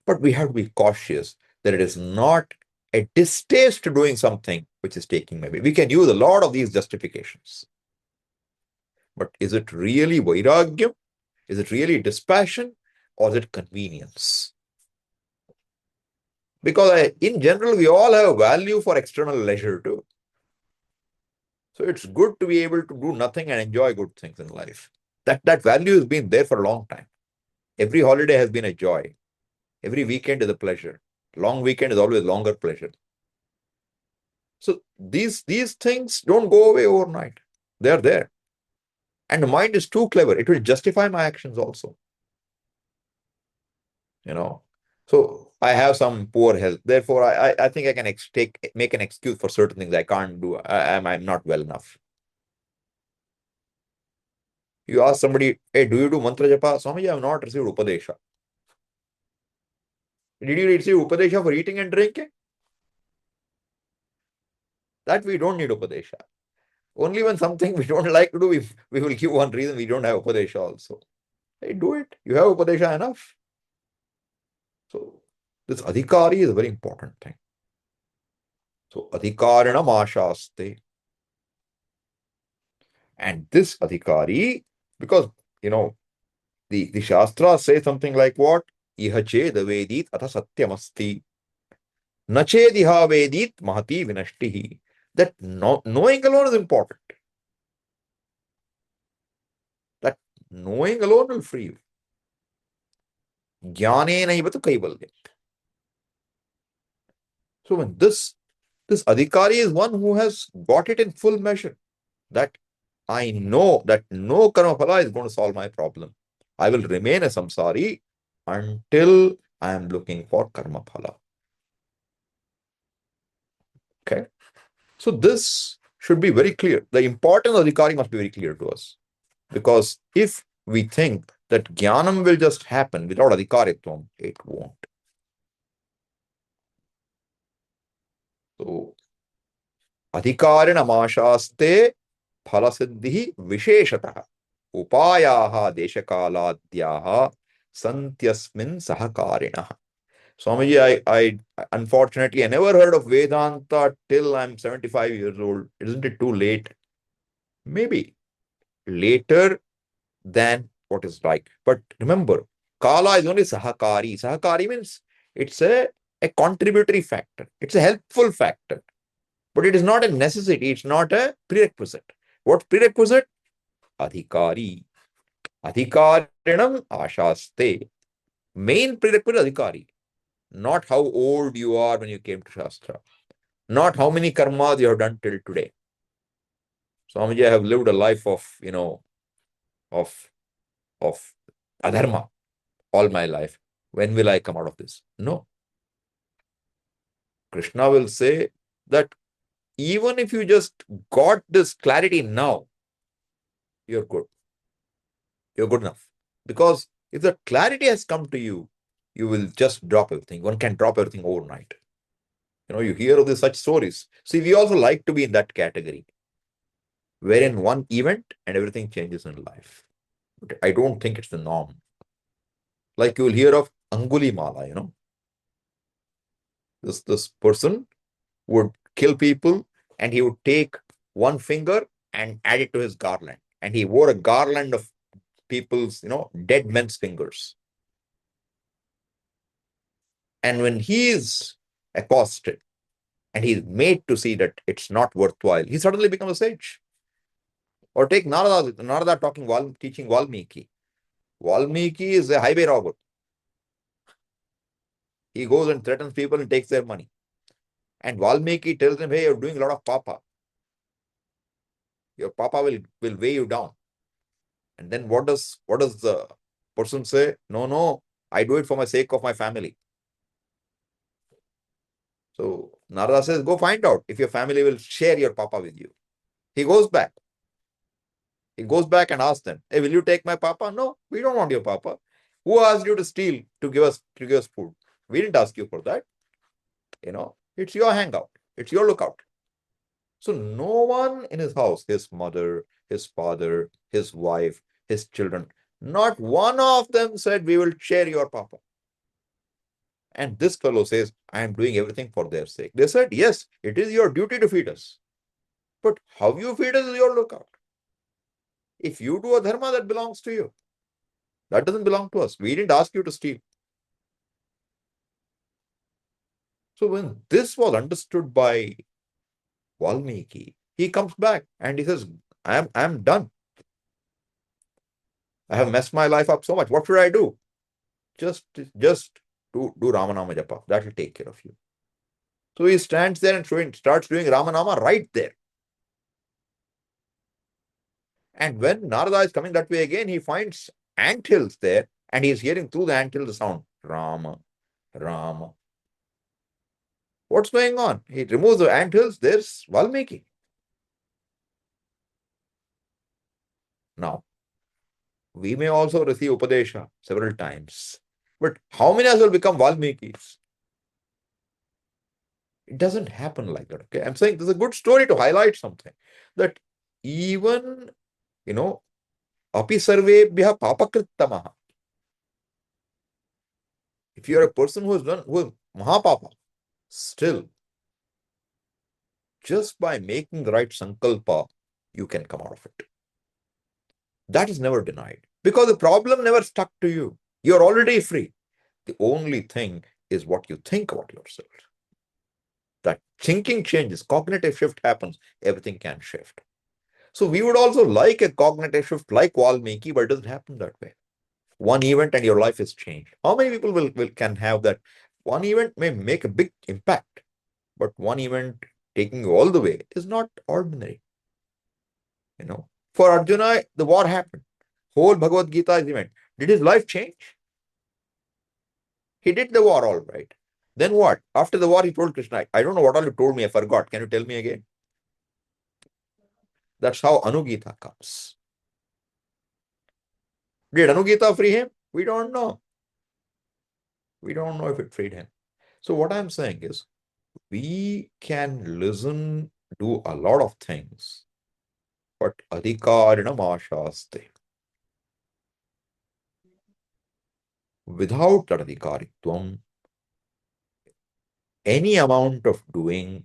But we have to be cautious that it is not a distaste to doing something which is taking maybe. We can use a lot of these justifications. But is it really vairagyam? Is it really dispassion? Or is it convenience? Because in general, we all have value for external leisure too. So it's good to be able to do nothing and enjoy good things in life. That value has been there for a long time. Every holiday has been a joy. Every weekend is a pleasure. Long weekend is always longer pleasure. So these things don't go away overnight. They're there. And the mind is too clever. It will justify my actions also. So I have some poor health. Therefore, I think I can make an excuse for certain things I can't do. I'm not well enough. You ask somebody, hey, do you do mantra japa? Swami, I have not received upadesha. Did you receive upadesha for eating and drinking? That we don't need upadesha. Only when something we don't like to do, we will give one reason we don't have upadesha also. Hey, do it. You have upadesha enough. So this adhikari is a very important thing. So adhikarinam ashaste. And this adhikari, because the Shastras say something like what? Iha cheda vedit atha satyamasti. Nachediha vedit mahati vinashtihi. That knowing alone is important. That knowing alone will free you. Jnane naivatu kaivalya. So when this adhikari is one who has got it in full measure, that I know that no karma phala is going to solve my problem. I will remain a samsari until I am looking for karma phala. Okay. So this should be very clear. The importance of adhikari must be very clear to us. Because if we think that jnanam will just happen without adhikaritvam, it won't. So adhikarinamashaaste phalasiddhi visheshatah upayaha deshakaladhyaha santyasmin sahakarinah. Swamiji, I unfortunately I never heard of Vedanta till I'm 75 years old. Isn't it too late? Maybe later than what is right. But remember, Kala is only Sahakari. Sahakari means it's a contributory factor. It's a helpful factor. But it is not a necessity. It's not a prerequisite. What prerequisite? Adhikari. Adhikarinam ashaste. Main prerequisite adhikari. Not how old you are when you came to Shastra. Not how many karmas you have done till today. Swamiji, I have lived a life of, of, of adharma all my life. When will I come out of this? No. Krishna will say that even if you just got this clarity now, you're good. You're good enough. Because if the clarity has come to you, you will just drop everything. One can drop everything overnight. You hear of such stories. See, we also like to be in that category, wherein one event and everything changes in life. But I don't think it's the norm. Like you will hear of Anguli Mala, this person would kill people and he would take one finger and add it to his garland. And he wore a garland of people's, dead men's fingers. And when he is accosted and he's made to see that it's not worthwhile, he suddenly becomes a sage. Or take Narada teaching Valmiki. Valmiki is a highway robber. He goes and threatens people and takes their money. And Valmiki tells him, hey, you're doing a lot of papa. Your papa will weigh you down. And then what does the person say? No, I do it for the sake of my family. So Narada says, go find out if your family will share your papa with you. He goes back. He goes back and asks them, hey, will you take my papa? No, we don't want your papa. Who asked you to steal to give us food? We didn't ask you for that. It's your hangout. It's your lookout. So no one in his house, his mother, his father, his wife, his children, not one of them said, we will share your papa. And this fellow says, I am doing everything for their sake. They said, yes, it is your duty to feed us. But how you feed us is your lookout. If you do a dharma, that belongs to you. That doesn't belong to us. We didn't ask you to steal. So when this was understood by Valmiki, he comes back and he says, I'm done. I have messed my life up so much. What should I do? Just do Ramanama Japa. That will take care of you. So he stands there and starts doing Ramanama right there. And when Narada is coming that way again, he finds anthills there and he's hearing through the anthill the sound, Rama, Rama. What's going on? He removes the anthills, there's Valmiki. Now, we may also receive Upadesha several times. But how many of us will become Valmikis? It doesn't happen like that. Okay, I'm saying this is a good story to highlight something. That even, api sarvebhya papakrittamaha. If you're a person who is mahapapa, still, just by making the right sankalpa, you can come out of it. That is never denied. Because the problem never stuck to you. You're already free. The only thing is what you think about yourself. That thinking changes, cognitive shift happens, everything can shift. So we would also like a cognitive shift like Valmiki, but it doesn't happen that way. One event and your life is changed. How many people can have that? One event may make a big impact, but one event taking you all the way is not ordinary. For Arjuna, the war happened. Whole Bhagavad Gita is event. Did his life change? He did the war all right. Then what? After the war, he told Krishna, I don't know what all you told me, I forgot. Can you tell me again? That's how Anugita comes. Did Anugita free him? We don't know. We don't know if it freed him. So what I'm saying is, we can listen do a lot of things, but adhikarinam ashaste. Without that adhikaritvam, any amount of doing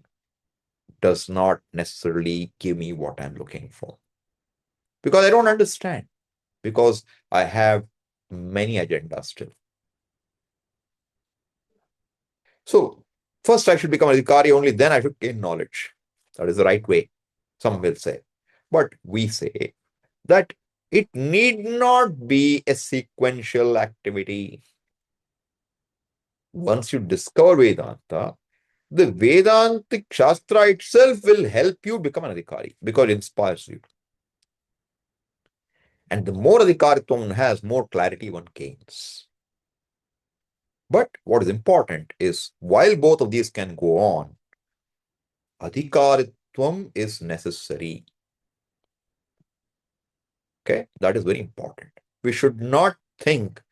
does not necessarily give me what I'm looking for. Because I don't understand. Because I have many agendas still. So, first I should become adhikari, only then I should gain knowledge. That is the right way, some will say. But we say that it need not be a sequential activity. Once you discover Vedanta, the Vedantic Shastra itself will help you become an adhikari because it inspires you. And the more adhikaritvam one has, more clarity one gains. But what is important is, while both of these can go on, adhikaritvam is necessary. Okay, that is very important. We should not think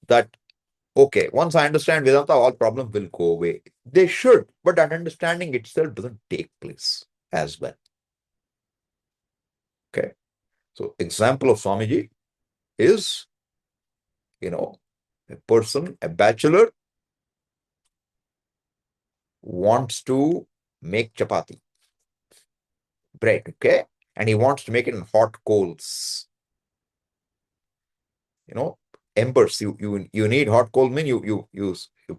that, okay, once I understand Vedanta, all problems will go away. They should, but that understanding itself doesn't take place as well. Okay, so example of Swamiji is, a person, a bachelor, wants to make chapati, bread, okay? And he wants to make it in hot coals. Embers. You need hot coal. Mean you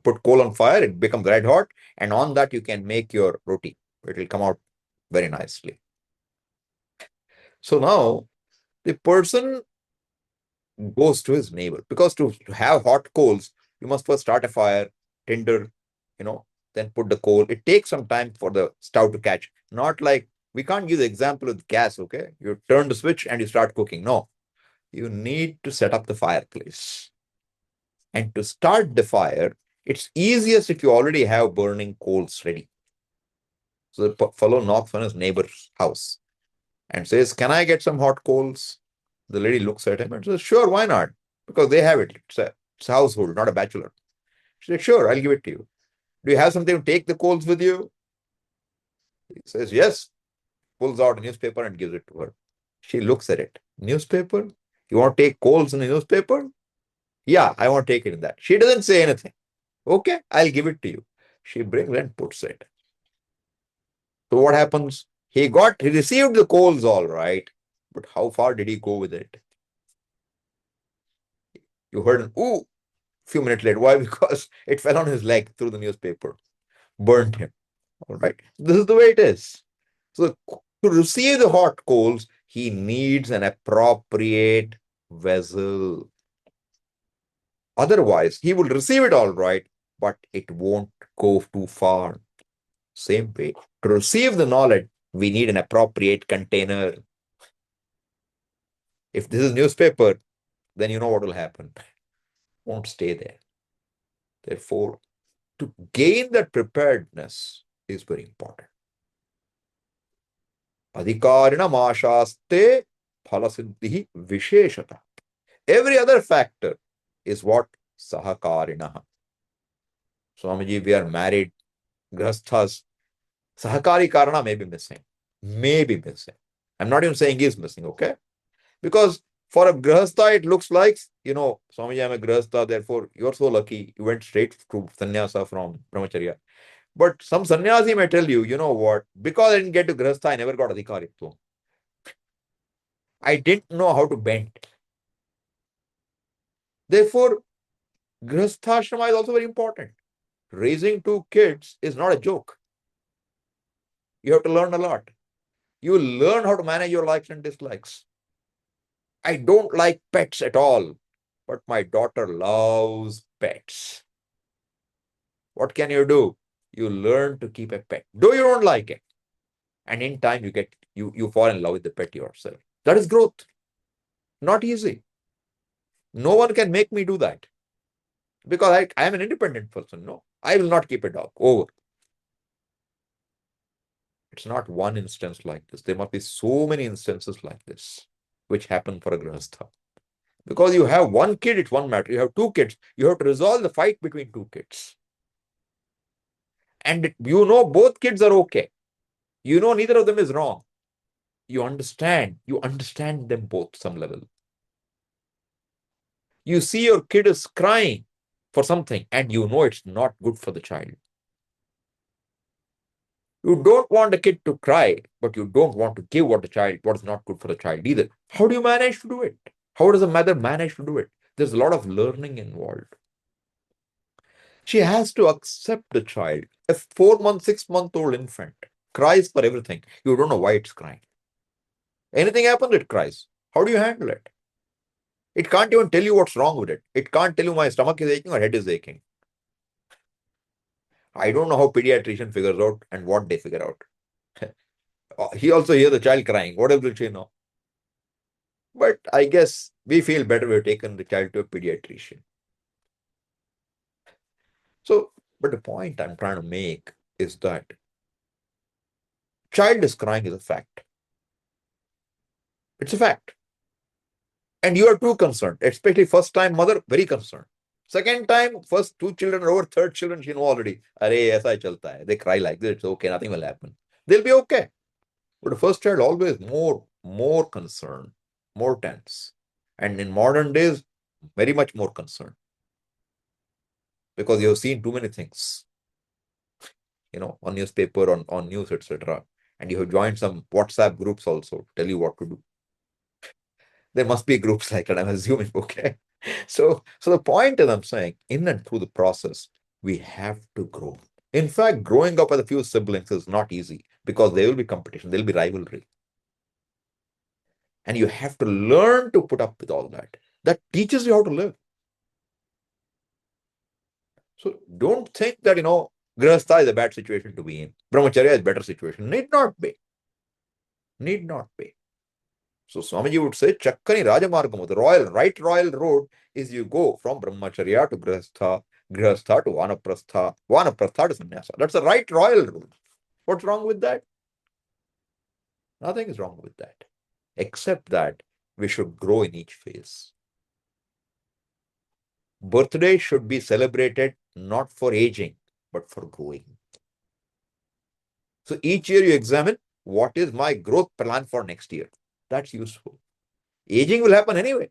put coal on fire, it becomes red hot, and on that you can make your roti. It will come out very nicely. So now the person goes to his neighbor, because to have hot coals, you must first start a fire, tinder, then put the coal. It takes some time for the stove to catch. Not like, we can't give the example with gas, okay? You turn the switch and you start cooking. No, you need to set up the fireplace. And to start the fire, it's easiest if you already have burning coals ready. So the fellow knocks on his neighbor's house and says, "Can I get some hot coals?" The lady looks at him and says, "Sure, why not?" Because they have it. It's a household, not a bachelor. She said, "Sure, I'll give it to you. Do you have something to take the coals with you?" He says, "Yes." Pulls out a newspaper and gives it to her. She looks at it. "Newspaper? You want to take coals in the newspaper?" "Yeah, I want to take it in that." She doesn't say anything. "Okay, I'll give it to you." She brings and puts it. So what happens? He received the coals all right, but how far did he go with it? You heard an ooh, few minutes later. Why? Because it fell on his leg through the newspaper, burnt him. All right. This is the way it is. So to receive the hot coals, he needs an appropriate vessel. Otherwise, he will receive it all right, but it won't go too far. Same way, to receive the knowledge, we need an appropriate container. If this is newspaper, then you know what will happen. Won't stay there. Therefore, to gain that preparedness is very important. Adhikarina mashaste phalasiddhi visheshata. Every other factor is what? Sahakarina. Swamiji, we are married, grasthas. Sahakari karana may be missing. May be missing. I'm not even saying he's missing, okay? Because for a grahastha, it looks like, Swamiji, I'm a grahastha, therefore you're so lucky. You went straight to sannyasa from brahmacharya. But some sannyasi may tell you, you know what? Because I didn't get to grahastha, I never got adhikaritvam. I didn't know how to bend. Therefore, grahasthashrama is also very important. Raising two kids is not a joke. You have to learn a lot. You learn how to manage your likes and dislikes. I don't like pets at all, but my daughter loves pets. What can you do? You learn to keep a pet, though you don't like it. And in time, you fall in love with the pet yourself. That is growth. Not easy. No one can make me do that. Because I am an independent person. No, I will not keep a dog. Over. It's not one instance like this. There must be so many instances like this, which happen for a grahastha. Because you have one kid, it's one matter. You have two kids, you have to resolve the fight between two kids. And both kids are okay. You know neither of them is wrong. You understand them both some level. You see your kid is crying for something and you know it's not good for the child. You don't want a kid to cry, but you don't want to give what is not good for the child either. How do you manage to do it? How does a mother manage to do it? There's a lot of learning involved. She has to accept the child. A 4 month, 6 month old infant cries for everything. You don't know why it's crying. Anything happens, it cries. How do you handle it? It can't even tell you what's wrong with it. It can't tell you my stomach is aching or head is aching. I don't know how pediatrician figures out and what they figure out. He also hears the child crying. What else will she know? But I guess we feel better we've taken the child to a pediatrician. So, but the point I'm trying to make is that child is crying is a fact. It's a fact. And you are too concerned, especially first time mother, very concerned. Second time, first two children are over, third children, she know already. Arey, aisa chalta hai. They cry like this, it's okay, nothing will happen. They'll be okay. But the first child always more concerned, more tense. And in modern days, very much more concerned. Because you have seen too many things, on newspaper, on news, etc. And you have joined some WhatsApp groups also to tell you what to do. There must be groups like that, I'm assuming, okay? So the point is, I'm saying, in and through the process, we have to grow. In fact, growing up with a few siblings is not easy because there will be competition, there will be rivalry. And you have to learn to put up with all that. That teaches you how to live. So don't think that, Grihastha is a bad situation to be in. Brahmacharya is a better situation. Need not be. Need not be. So Swamiji would say, Chakkani Rajamargamu, the right royal road is you go from Brahmacharya to Grihastha, Grihastha to Vanaprastha, Vanaprastha to Sannyasa. That's the right royal road. What's wrong with that? Nothing is wrong with that. Except that we should grow in each phase. Birthday should be celebrated not for aging, but for growing. So each year you examine, what is my growth plan for next year? That's useful. Aging will happen anyway.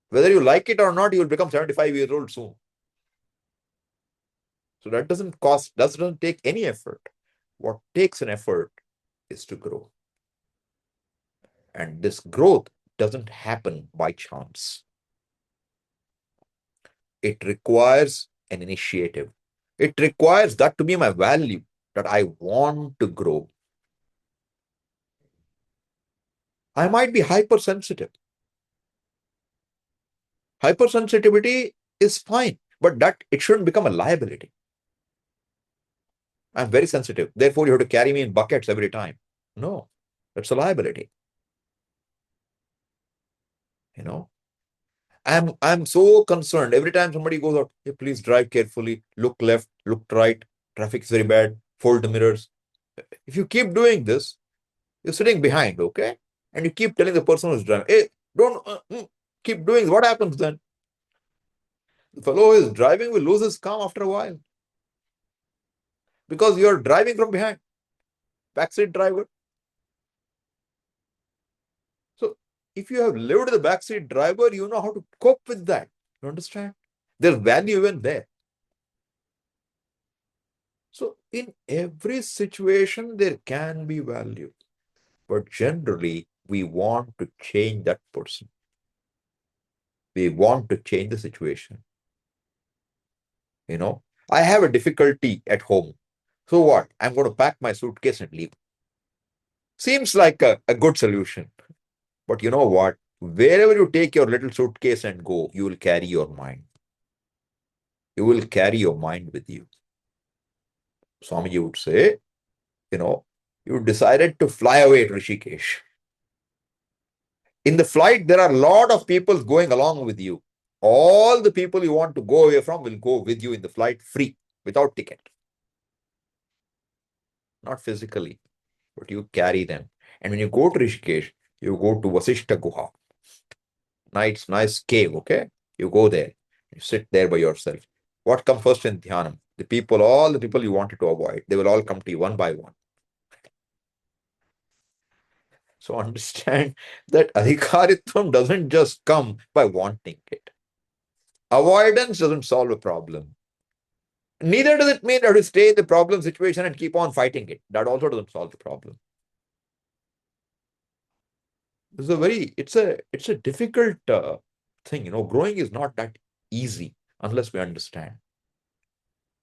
Whether you like it or not, you will become 75 years old soon. So that doesn't take any effort. What takes an effort is to grow. And this growth doesn't happen by chance. It requires an initiative. It requires that to be my value, that I want to grow. I might be hypersensitive. Hypersensitivity is fine, but that it shouldn't become a liability. I'm very sensitive. Therefore, you have to carry me in buckets every time. No, that's a liability. I'm so concerned. Every time somebody goes out, hey, please drive carefully, look left, look right, traffic is very bad, fold the mirrors. If you keep doing this, you're sitting behind, okay? And you keep telling the person who's driving, hey, don't keep doing this. What happens then? The fellow who is driving will lose his calm after a while. Because you're driving from behind. Backseat driver. So if you have lived the backseat driver, you know how to cope with that. You understand? There's value even there. So in every situation, there can be value. But generally, we want to change that person. We want to change the situation. I have a difficulty at home. So what? I'm going to pack my suitcase and leave. Seems like a good solution. But you know what? Wherever you take your little suitcase and go, you will carry your mind. You will carry your mind with you. Swamiji would say, you decided to fly away to Rishikesh. In the flight, there are a lot of people going along with you. All the people you want to go away from will go with you in the flight free, without ticket. Not physically, but you carry them. And when you go to Rishikesh, you go to Vasishta Guha. Nice cave, okay? You go there. You sit there by yourself. What comes first in Dhyanam? All the people you wanted to avoid, they will all come to you one by one. So understand that adhikaritvam doesn't just come by wanting it. Avoidance doesn't solve a problem. Neither does it mean that to stay in the problem situation and keep on fighting it. That also doesn't solve the problem. This is a very, it's a difficult thing. Growing is not that easy unless we understand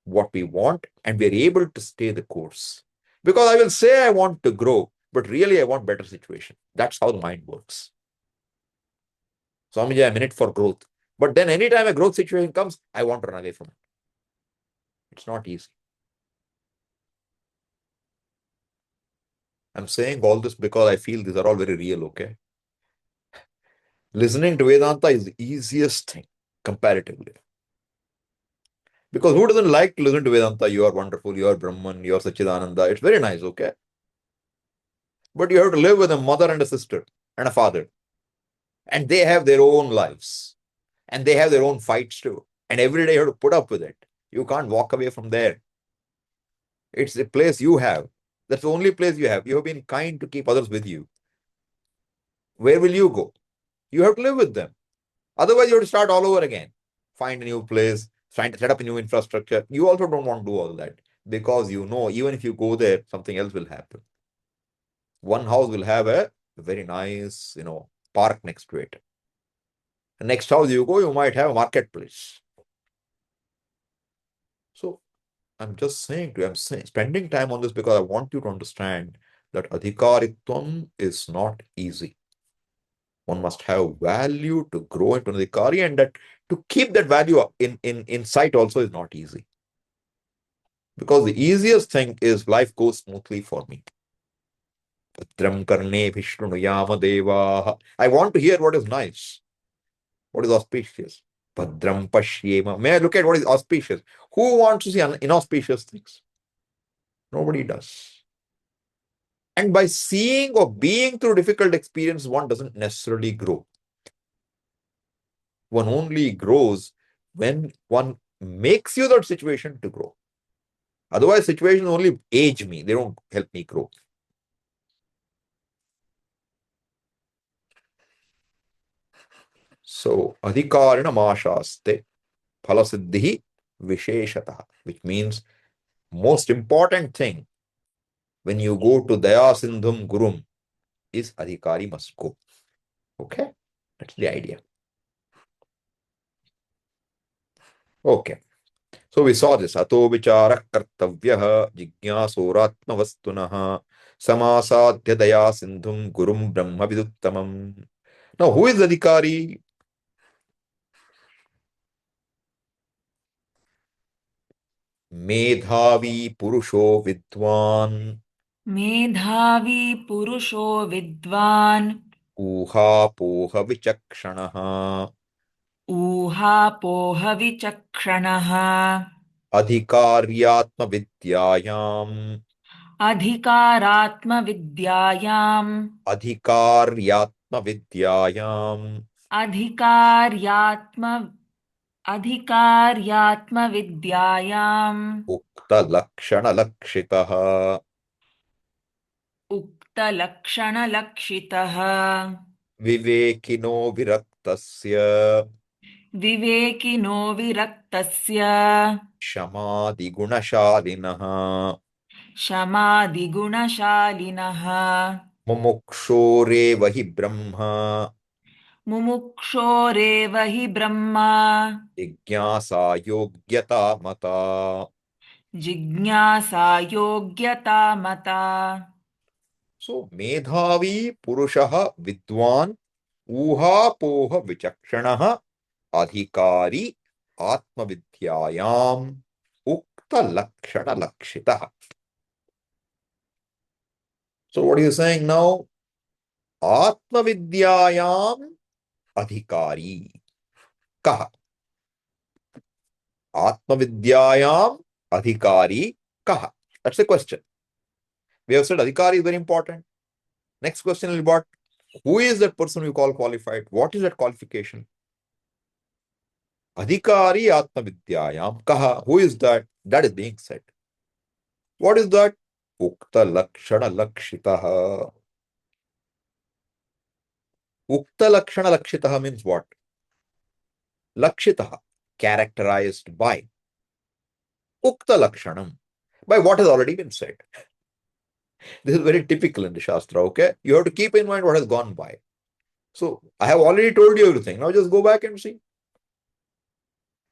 what we want and we are able to stay the course. Because I will say I want to grow, but really I want better situation. That's how the mind works. Swamiji, I'm in it for growth. But then anytime a growth situation comes, I want to run away from it. It's not easy. I'm saying all this because I feel these are all very real, okay? Listening to Vedanta is the easiest thing comparatively. Because who doesn't like to listen to Vedanta? You are wonderful, you are Brahman, you are Sachidananda. It's very nice, okay? But you have to live with a mother and a sister and a father. And they have their own lives. And they have their own fights too. And every day you have to put up with it. You can't walk away from there. It's the place you have. That's the only place you have. You have been kind to keep others with you. Where will you go? You have to live with them. Otherwise, you have to start all over again. Find a new place, trying to set up a new infrastructure. You also don't want to do all that because even if you go there, something else will happen. One house will have a very nice, park next to it. The next house you go, you might have a marketplace. So I'm just saying to you, spending time on this because I want you to understand that adhikaritvam is not easy. One must have value to grow into adhikari, and that to keep that value in sight also is not easy. Because the easiest thing is life goes smoothly for me. I want to hear what is nice, what is auspicious. Bhadram pashyema. May I look at what is auspicious? Who wants to see inauspicious things? Nobody does. And by seeing or being through difficult experience, one doesn't necessarily grow. One only grows when one makes you that situation to grow. Otherwise, situations only age me. They don't help me grow. So, adhikarina mashaste phalasiddhi visheshataha, which means most important thing when you go to Daya Sindhum Gurum is adhikari must go. Okay? That's the idea. Okay. So we saw this. Ato vichara kartavyah jignasoratma vastunah samasadhya daya sindhum gurum brahma viduttamam. Now, who is adhikari? Medhavi purusho vidwan मेधावी पुरुषो विद्वान् ऊहापोह विचक्षणः ऊहापोहविचक्षणः अधिकार्यात्मविद्यायाम् अधिकारात्मविद्यायाम् अधिकार्यात्मविद्यायाम् अधिकार्यात्म अधिकार्यात्मविद्यायाम् उक्तलक्षणलक्षितः उक्तलक्षणलक्षितः विवेकिनो विरक्तस्य विवेकिनो विरक्तस्य क्षमादिगुणशालिनः शमादिगुणशालिनः मुमुक्षोरेव हि ब्रह्म मुमुक्षोरेव हि ब्रह्मा जिज्ञासा योग्यता मता. जिज्ञासा योग्यता मता. So, Medhavi Purushaha Vidwan Uhapoha Vichakshanaha Adhikari Atmavidyayam Ukta Lakshana Lakshita. So, what are you saying now? Atmavidyayam Adhikari. Kaha. Atmavidyayam Adhikari Kaha. That's the question. We have said Adhikari is very important. Next question will be what? Who is that person you call qualified? What is that qualification? Adhikari Atma Vidyayam Kaha. Who is that? That is being said. What is that? Ukta Lakshana Lakshitaha. Ukta lakshana lakshitaha means what? Lakshitaha, characterized by. Ukta lakshanam, by what has already been said. This is very typical in the Shastra, okay? You have to keep in mind what has gone by. So I have already told you everything. Now just go back and see.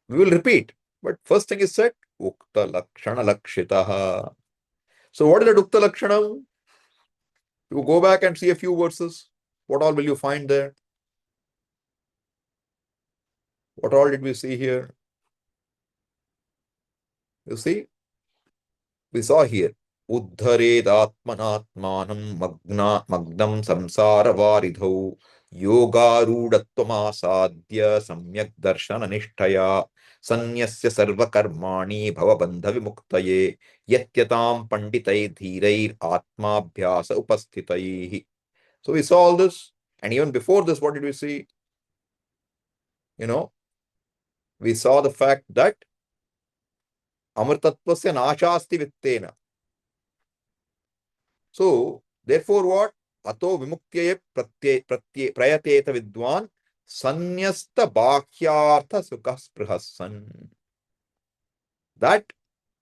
We will repeat. But first thing is said, Ukta lakshana lakshitaha. So what is that Ukta lakshanam? You go back and see a few verses. What all will you find there? What all did we see here? You see, we saw here. Uddhared atmanatmanam magnam samsara varidhau yogaroodattvamasadya samyak darshana nishtaya sanyasya sarva karmani bhavabandha vimuktaye yatyatam panditai dhirair atmabhyasa upasthitaihi. So we saw all this. And even before this, what did we see? We saw the fact that amrtatvasya nashasti vittena. So, therefore, what? Ato vimuktiye prayateta vidwan sanyasta bhakyartha sukha sprihassan. That,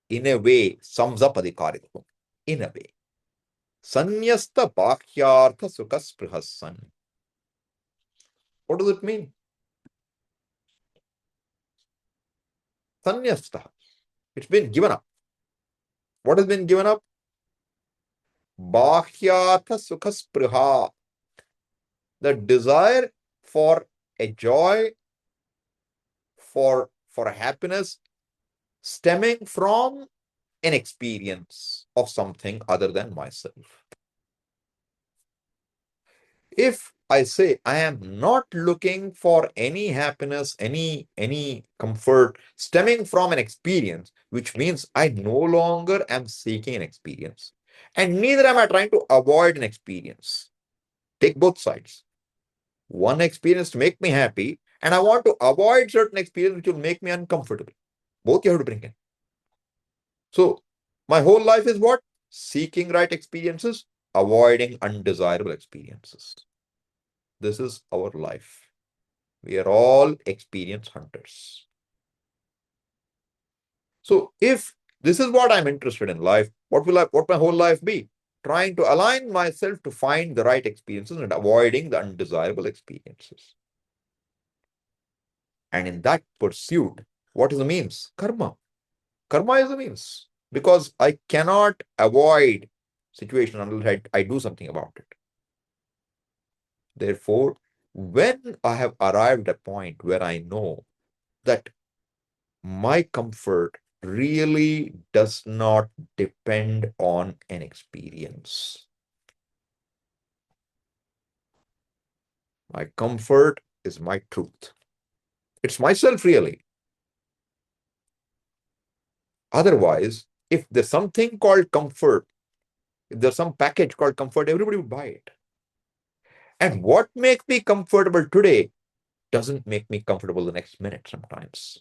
in a way, sums up adhikaritvam. In a way. Sanyasta bhakyartha sukha sprihassan. What does it mean? Sanyasta. It's been given up. What has been given up? Bhakyartha sukha spriha. The desire for a joy, for a happiness stemming from an experience of something other than myself. If I say I am not looking for any happiness, any comfort stemming from an experience, which means I no longer am seeking an experience, and neither am I trying to avoid an experience. Take both sides. One experience to make me happy, and I want to avoid certain experience which will make me uncomfortable. Both you have to bring in. So my whole life is what? Seeking right experiences, avoiding undesirable experiences. This is our life. We are all experience hunters. So if this is what I'm interested in life, what my whole life be? Trying to align myself to find the right experiences and avoiding the undesirable experiences. And in that pursuit, what is the means? Karma. Karma is the means. Because I cannot avoid situation unless I do something about it. Therefore, when I have arrived at a point where I know that my comfort really does not depend on an experience. My comfort is my truth. It's myself, really. Otherwise, if there's something called comfort, if there's some package called comfort, everybody would buy it. And what makes me comfortable today doesn't make me comfortable the next minute sometimes.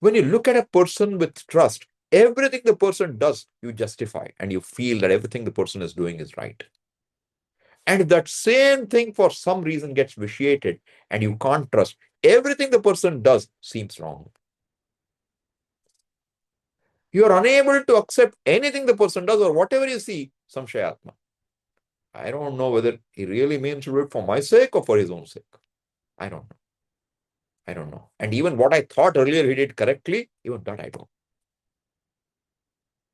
When you look at a person with trust, everything the person does, you justify and you feel that everything the person is doing is right. And if that same thing for some reason gets vitiated and you can't trust, everything the person does seems wrong. You are unable to accept anything the person does or whatever you see, samshayatma. I don't know whether he really means to do it for my sake or for his own sake. I don't know. And even what I thought earlier he did correctly, even that I don't.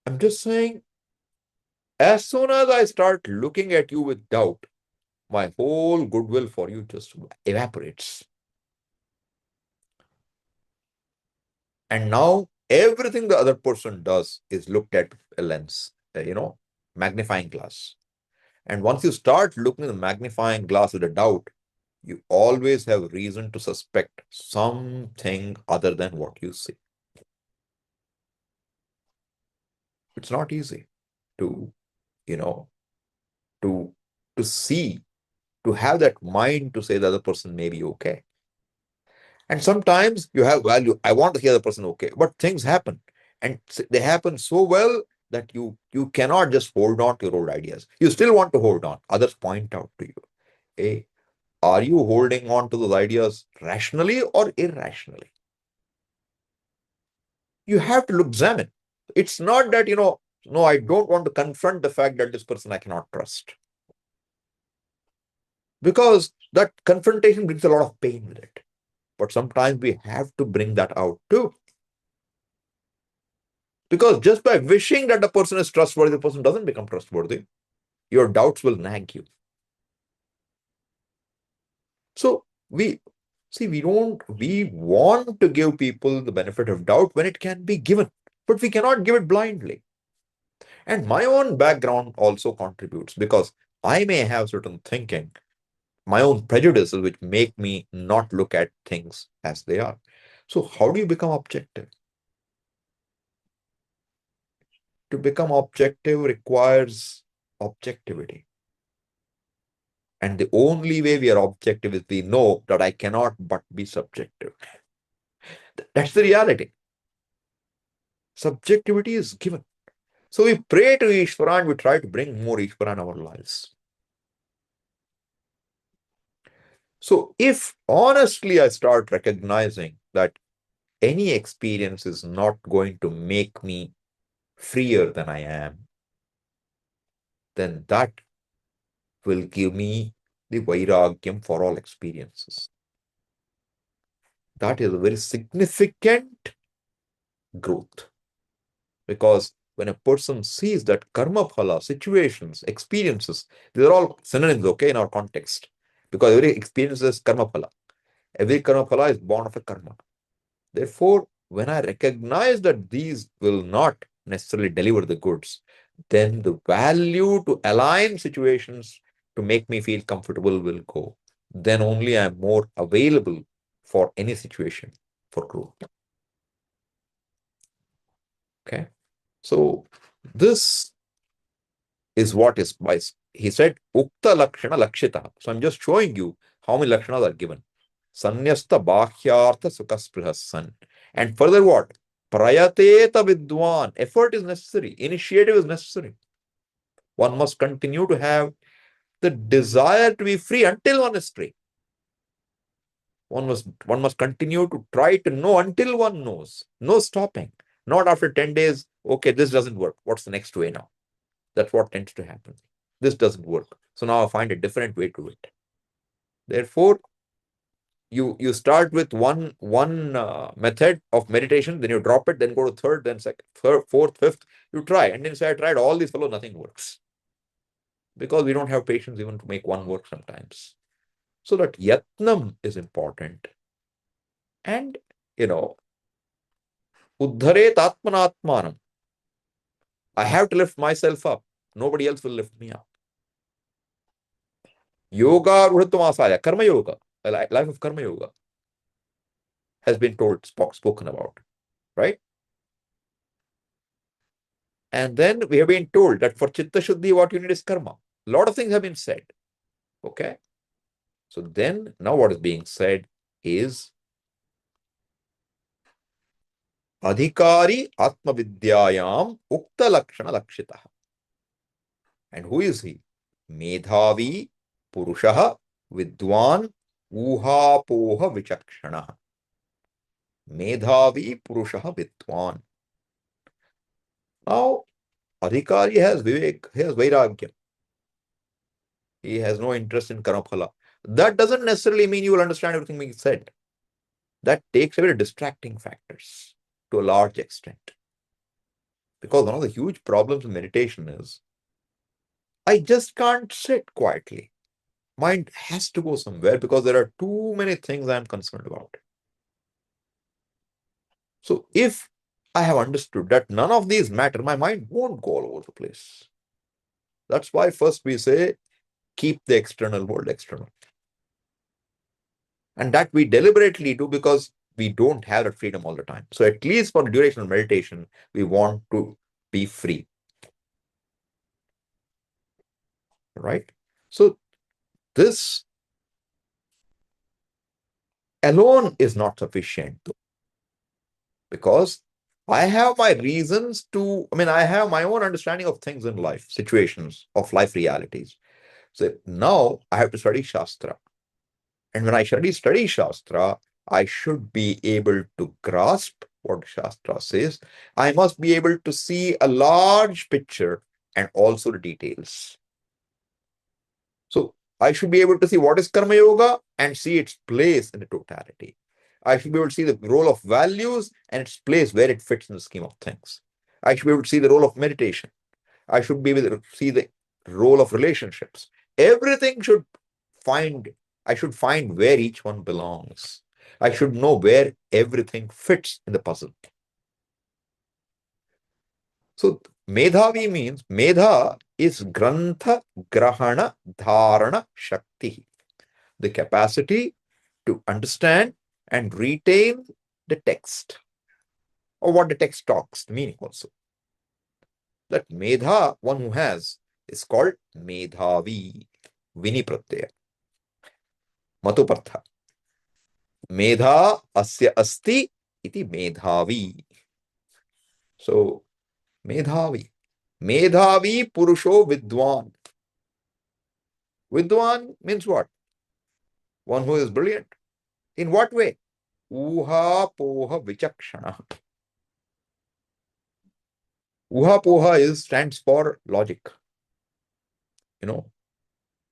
I'm just saying, as soon as I start looking at you with doubt, my whole goodwill for you just evaporates. And now everything the other person does is looked at a lens, magnifying glass. And once you start looking at the magnifying glass with a doubt, you always have reason to suspect something other than what you see. It's not easy to, to see, to have that mind to say the other person may be okay. And sometimes you have value. I want to hear the person okay, but things happen. And they happen so well that you cannot just hold on to your old ideas. You still want to hold on. Others point out to you, hey, are you holding on to those ideas rationally or irrationally? You have to examine. It's not that, no, I don't want to confront the fact that this person I cannot trust. Because that confrontation brings a lot of pain with it. But sometimes we have to bring that out too. Because just by wishing that the person is trustworthy, the person doesn't become trustworthy. Your doubts will nag you. So we want to give people the benefit of doubt when it can be given, but we cannot give it blindly. And my own background also contributes because I may have certain thinking, my own prejudices, which make me not look at things as they are. So, how do you become objective? To become objective requires objectivity. And the only way we are objective is we know that I cannot but be subjective. That's the reality. Subjectivity is given. So we pray to Ishvara and we try to bring more Ishvara in our lives. So if honestly I start recognizing that any experience is not going to make me freer than I am, then that will give me the vairagyam for all experiences. That is a very significant growth. Because when a person sees that karma phala, situations, experiences, these are all synonyms, okay, in our context. Because every experience is karma phala. Every karma phala is born of a karma. Therefore, when I recognize that these will not necessarily deliver the goods, then the value to align situations to make me feel comfortable will go. Then only I'm more available for any situation for growth. Okay. So this is what is by he said Ukta Lakshana Lakshita. So I'm just showing you how many Lakshanas are given. Sanyasta Bhakyartha Sukasprihassan. And further what? Prayateta Vidwan. Effort is necessary. Initiative is necessary. One must continue to have the desire to be free until one is free. One must continue to try to know until one knows. No stopping. Not after 10 days, okay, this doesn't work. What's the next way now? That's what tends to happen. This doesn't work. So now I find a different way to it. Therefore, you start with one method of meditation, then you drop it, then go to third, then second, third, fourth, fifth. You try, and then say I tried all these fellow, nothing works because we don't have patience even to make one work sometimes. So that yatnam is important, and uddharet atmanatmanam. I have to lift myself up. Nobody else will lift me up. Yoga rudhitvamasaya, karma yoga, a life of karma yoga has been spoken about, right? And then we have been told that for chitta shuddhi, what you need is karma. A lot of things have been said. Okay. So then now what is being said is adhikari atma vidyayam ukta lakshana lakshita. And who is he? Medhavi purushaha vidwan uhapoha vichakshana. Medhavi purushaha vidwan. Now, adhikari has vivek, he has vairagya. He has no interest in karmaphala. That doesn't necessarily mean you will understand everything being said. That takes away the distracting factors to a large extent. Because one of the huge problems in meditation is I just can't sit quietly. Mind has to go somewhere because there are too many things I'm concerned about. So if I have understood that none of these matter, my mind won't go all over the place. That's why first we say, keep the external world external. And that we deliberately do because we don't have that freedom all the time. So at least for the duration of meditation, we want to be free. Right? So this alone is not sufficient, though, because I have my reasons to, I have my own understanding of things in life, situations of life realities. So now I have to study Shastra. And when I study Shastra, I should be able to grasp what Shastra says. I must be able to see a large picture and also the details. So I should be able to see what is Karma Yoga and see its place in the totality. I should be able to see the role of values and its place where it fits in the scheme of things. I should be able to see the role of meditation. I should be able to see the role of relationships. Everything should find, I should find where each one belongs. I should know where everything fits in the puzzle. So Medhavi means, Medha is Grantha Grahana Dharana Shakti, the capacity to understand and retain the text or what the text talks, the meaning also. That Medha, one who has, is called Medhavi, Vini Pratyaya, Matupartha. Medha asya asti iti Medhavi. So, Medhavi. Medhavi Purusho Vidwan. Vidwan means what? One who is brilliant. In what way? Uha Poha Vichakshana. Uha Poha stands for logic.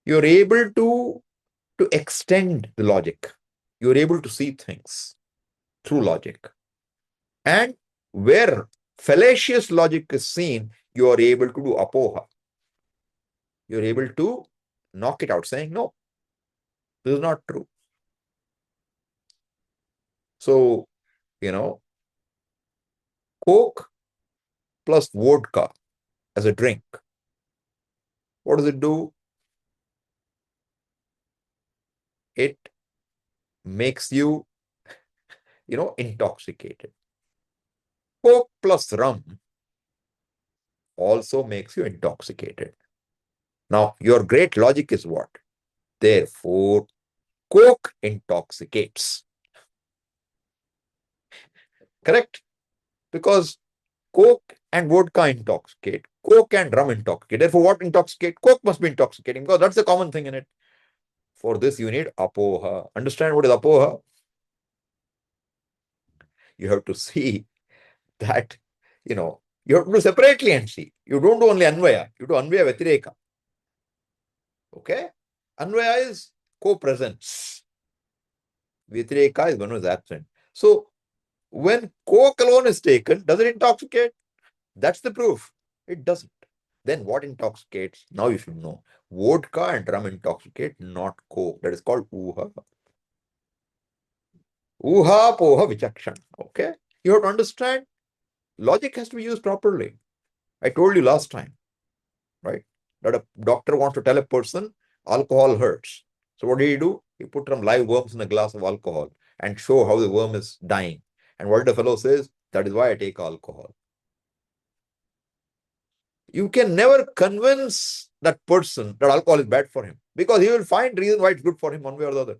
You're able to extend the logic. You're able to see things through logic. And where fallacious logic is seen, you are able to do apoha. You're able to knock it out, saying, no, this is not true. So, Coke plus vodka as a drink, what does it do? It makes you, intoxicated. Coke plus rum also makes you intoxicated. Now, your great logic is what? Therefore, Coke intoxicates. Correct? Because Coke and vodka intoxicate. Coke and rum intoxicate. Therefore, what intoxicate? Coke must be intoxicating because that's the common thing in it. For this, you need apoha. Understand what is apoha? You have to see that, you have to do separately and see. You don't do only anvaya. You do anvaya vatireka. Okay? Anvaya is co-presence. Vitireka is one who is absent. So, when Coke alone is taken, does it intoxicate? That's the proof. It doesn't. Then what intoxicates? Now you should know. Vodka and rum intoxicate, not Coke. That is called uha. Uha poha vichakshana. Okay? You have to understand. Logic has to be used properly. I told you last time, right? That a doctor wants to tell a person alcohol hurts. So what did he do? He put some live worms in a glass of alcohol and show how the worm is dying. And what the fellow says? That is why I take alcohol. You can never convince that person that alcohol is bad for him because he will find reason why it's good for him one way or the other.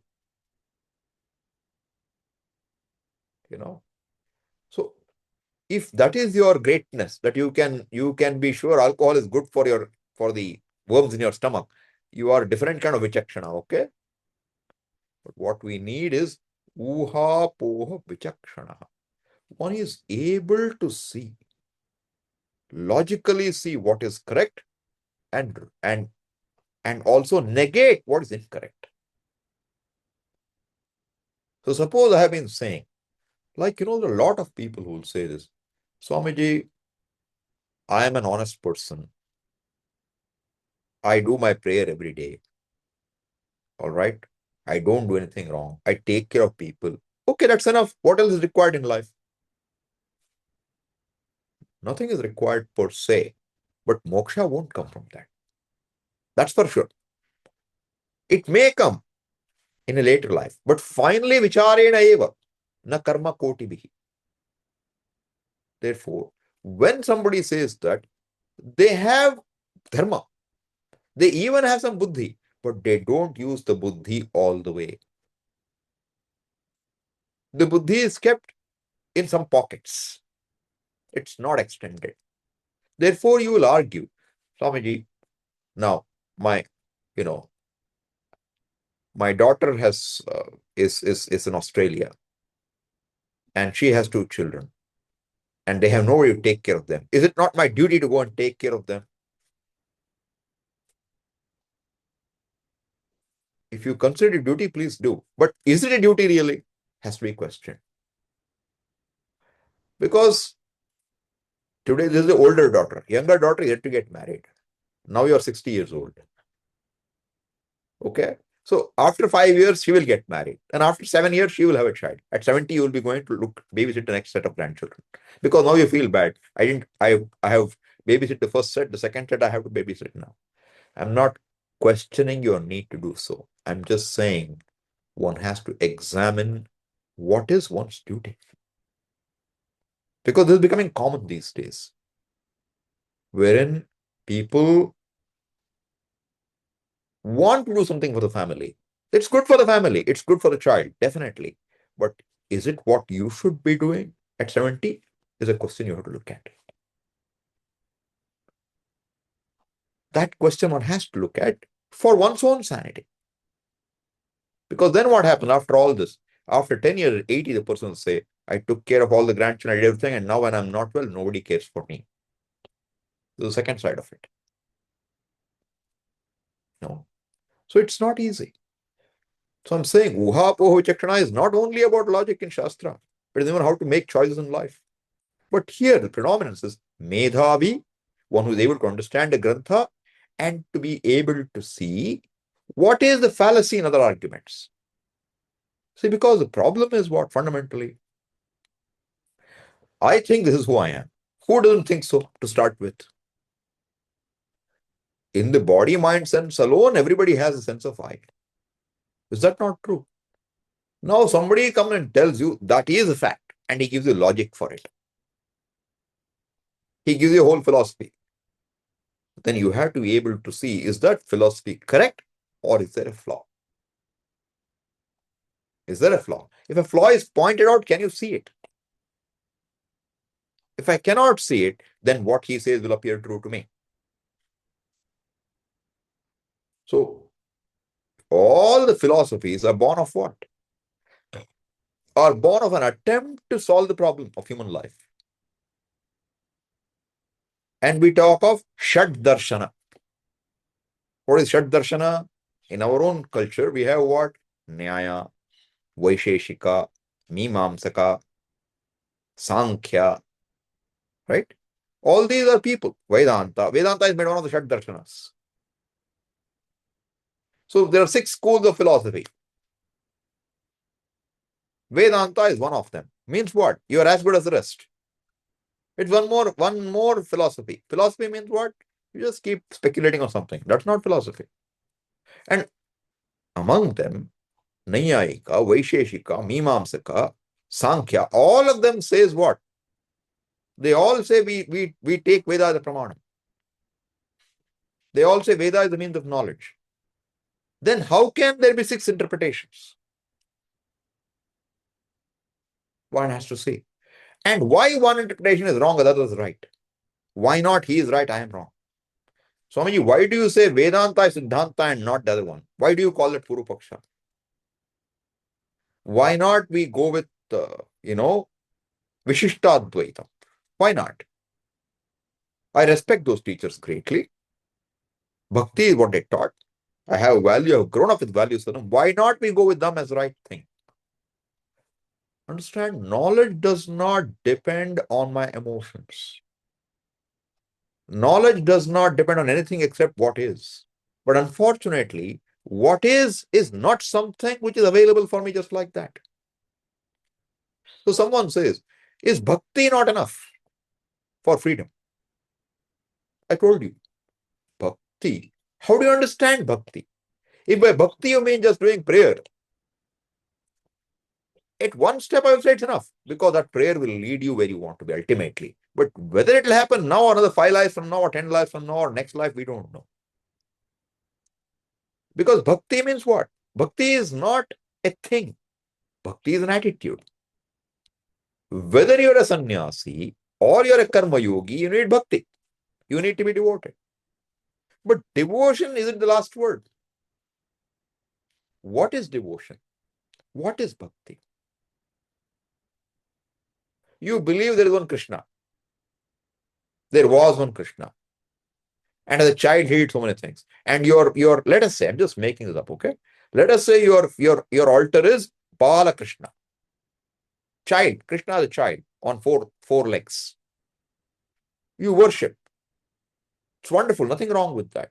So if that is your greatness, that you can be sure alcohol is good for the worms in your stomach, you are a different kind of vichakshana, okay? But what we need is uha poha vichakshana. One is able to see, logically see what is correct and also negate what is incorrect. So suppose I have been saying, like, there are a lot of people who will say this, Swamiji, I am an honest person. I do my prayer every day. All right. I don't do anything wrong. I take care of people. Okay, that's enough. What else is required in life? Nothing is required per se, but moksha won't come from that. That's for sure. It may come in a later life, but finally, vicharena eva, na karma koti bihi. Therefore, when somebody says that, they have dharma, they even have some buddhi, but they don't use the buddhi all the way. The buddhi is kept in some pockets. it's not extended. Therefore, you will argue, Swamiji, now my, you know, my daughter is in Australia, and she has 2 children, and they have nobody to take care of them. Is it not my duty to go and take care of them? If you consider it duty, please do. But is it a duty really? Has to be questioned. Because today this is the older daughter. Younger daughter yet to get married. Now you are 60 years old. Okay? So after 5 years, she will get married. And after 7 years, she will have a child. At 70, you will be going to babysit the next set of grandchildren. Because now you feel bad. I have babysit the first set, the second set I have to babysit now. I'm not questioning your need to do so. I'm just saying one has to examine what is one's duty. Because this is becoming common these days, wherein people want to do something for the family. It's good for the family. It's good for the child, definitely. But is it what you should be doing at 70? Is a question you have to look at. That question one has to look at for one's own sanity. Because then what happens after all this? After 10 years, 80, the person will say, I took care of all the grandchildren, I did everything, and now when I'm not well, nobody cares for me. This is the second side of it. No. So it's not easy. So I'm saying Uha Poho Vichakshana is not only about logic in Shastra, but it's even how to make choices in life. But here the predominance is Medhavi, one who is able to understand the Grantha and to be able to see what is the fallacy in other arguments. See, because the problem is what fundamentally? I think this is who I am. Who doesn't think so to start with? In the body, mind, sense alone, everybody has a sense of I. Is that not true? Now somebody comes and tells you that is a fact, and he gives you logic for it. He gives you a whole philosophy. Then you have to be able to see, is that philosophy correct or is there a flaw? Is there a flaw? If a flaw is pointed out, can you see it? If I cannot see it, then what he says will appear true to me. So all the philosophies are born of what? Are born of an attempt to solve the problem of human life. And we talk of Shad Darshana. What is Shad Darshana? In our own culture, we have what? Nyaya, Vaisheshika, Mimamsaka, Sankhya, right? All these are people. Vedanta. Vedanta is made one of the Shad Darshanas. So there are 6 schools of philosophy. Vedanta is one of them. Means what? You are as good as the rest. It's one more philosophy. Philosophy means what? You just keep speculating on something. That's not philosophy. And among them, Nayayika, Vaisheshika, Mimamsaka, Sankhya, all of them says what? They all say we take Veda as a pramanam. They all say Veda is the means of knowledge. Then how can there be 6 interpretations? One has to see. And why one interpretation is wrong, the other is right? Why not he is right, I am wrong? Swamiji, why do you say Vedanta is Siddhanta and not the other one? Why do you call it Purva Paksha? Why not we go with, Vishishtadvaitam? Why not? I respect those teachers greatly. Bhakti is what they taught. I have value, I have grown up with values for them. Why not we go with them as the right thing? Understand, knowledge does not depend on my emotions. Knowledge does not depend on anything except what is. But unfortunately, what is not something which is available for me just like that. So someone says, is bhakti not enough for freedom? I told you, bhakti. How do you understand bhakti? If by bhakti you mean just doing prayer, at one step I will say it's enough, because that prayer will lead you where you want to be ultimately. But whether it will happen now or another 5 lives from now or 10 lives from now or next life, we don't know. Because bhakti means what? Bhakti is not a thing. Bhakti is an attitude. Whether you're a sannyasi or you're a karma yogi, you need bhakti. You need to be devoted. But devotion isn't the last word. What is devotion? What is bhakti? You believe there is one Krishna. There was one Krishna. And as a child, he did so many things. And your let us say, I'm just making this up, okay? Let us say your altar is Bala Krishna. Child, Krishna is a child on four legs. You worship. It's wonderful, nothing wrong with that.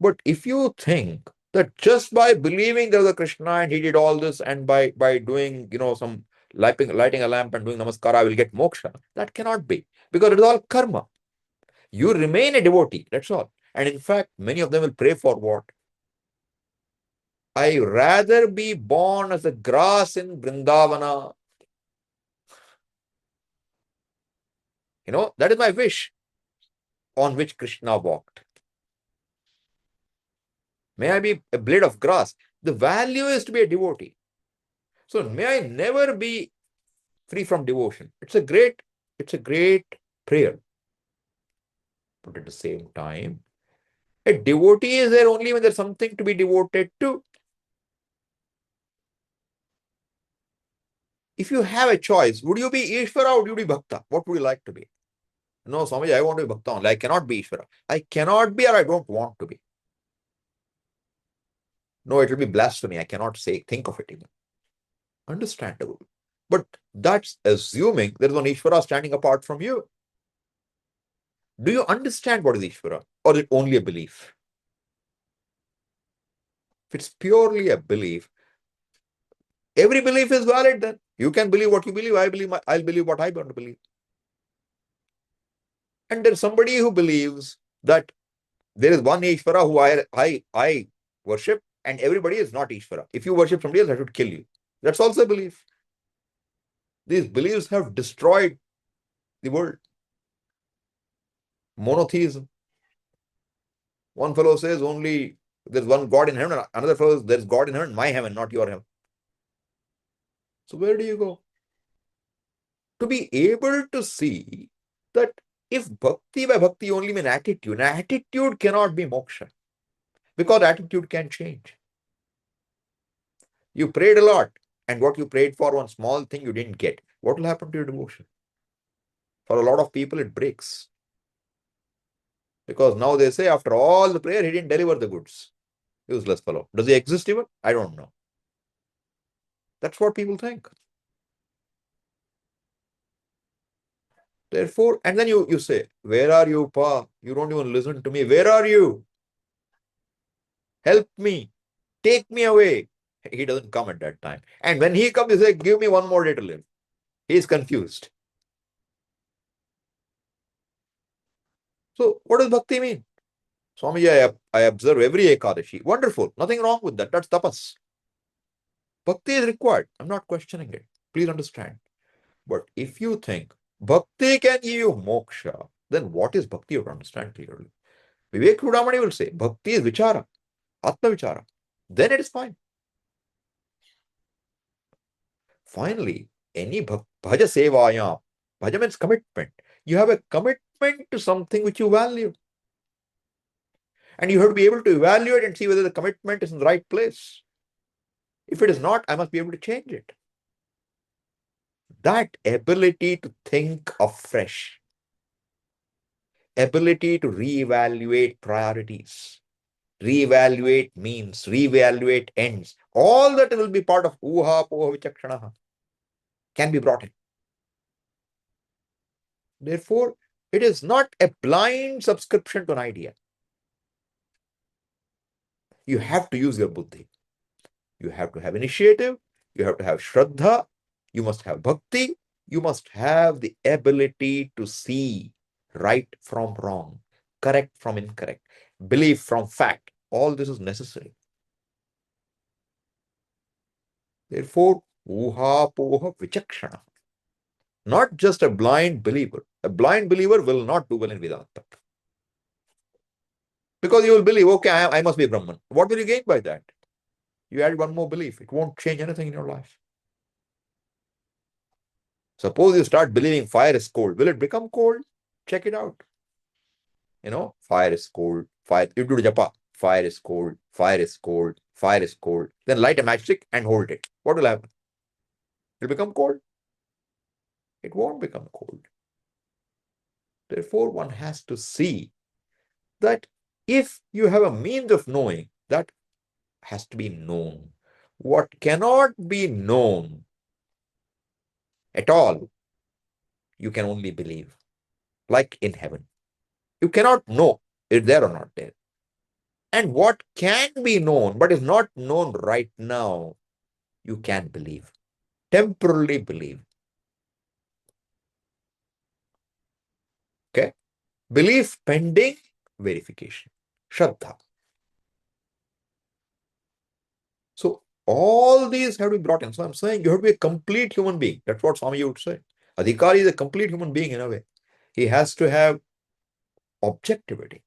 But if you think that just by believing there was a Krishna and he did all this, and by doing, some lighting a lamp and doing namaskara, I will get moksha, that cannot be, because it is all karma. You remain a devotee, that's all. And in fact, many of them will pray for what? I rather be born as a grass in Vrindavana. That is my wish, on which Krishna walked. May I be a blade of grass. The value is to be a devotee. So may I never be free from devotion. It's a great prayer. But at the same time, a devotee is there only when there's something to be devoted to. If you have a choice, would you be Ishvara or would you be Bhakta? What would you like to be? No, Swamiji, I want to be Bhakta only. I cannot be Ishvara. I cannot be, or I don't want to be. No, it will be blasphemy. I cannot think of it even. Understandable. But that's assuming there is one Ishvara standing apart from you. Do you understand what is Ishvara? Or is it only a belief? If it's purely a belief, every belief is valid then. You can believe what you believe. I'll believe what I want to believe. And there's somebody who believes that there is one Ishvara who I worship, and everybody is not Ishvara. If you worship somebody else, that would kill you. That's also a belief. These beliefs have destroyed the world. Monotheism. One fellow says only there's one God in heaven, another fellow says there's God in heaven, my heaven, not your heaven. So where do you go? To be able to see that if bhakti by bhakti only mean attitude cannot be moksha, because attitude can change. You prayed a lot, and what you prayed for, one small thing you didn't get. What will happen to your devotion? For a lot of people, it breaks. Because now they say, after all the prayer, he didn't deliver the goods. Useless fellow. Does he exist even? I don't know. That's what people think. Therefore, and then you say, where are you, Pa? You don't even listen to me. Where are you? Help me. Take me away. He doesn't come at that time. And when he comes, he says, give me one more day to live. He is confused. So what does bhakti mean? Swamiji, I observe every Ekadashi. Wonderful. Nothing wrong with that. That's tapas. Bhakti is required. I'm not questioning it. Please understand. But if you think bhakti can give you moksha, then what is bhakti? You have to understand clearly. Vivek Rudamani will say, bhakti is vichara, atma vichara. Then it is fine. Finally, any bhaja sevayam, bhaja means commitment. You have a commitment to something which you value. And you have to be able to evaluate and see whether the commitment is in the right place. If it is not, I must be able to change it. That ability to think afresh, ability to reevaluate priorities, reevaluate means, reevaluate ends, all that will be part of uha poha vichakshanaha, can be brought in. Therefore, it is not a blind subscription to an idea. You have to use your buddhi. You have to have initiative. You have to have shraddha. You must have bhakti. You must have the ability to see right from wrong, correct from incorrect, belief from fact. All this is necessary. Therefore, uha poha vichakshana. Not just a blind believer. A blind believer will not do well in Vedanta. Because you will believe, okay, I must be Brahman. What will you gain by that? You add one more belief. It won't change anything in your life. Suppose you start believing fire is cold. Will it become cold? Check it out. Fire is cold. Fire. You do japa. Fire is cold. Fire is cold. Fire is cold. Then light a matchstick and hold it. What will happen? It will become cold. It won't become cold. Therefore, one has to see that if you have a means of knowing, that has to be known. What cannot be known at all, you can only believe. Like in heaven. You cannot know it's there or not there. And what can be known but is not known right now, you can believe. Temporarily believe. Okay? Belief pending verification. Shraddha. So all these have to be brought in. So I'm saying you have to be a complete human being. That's what Swami would say. Adhikari is a complete human being in a way. He has to have objectivity.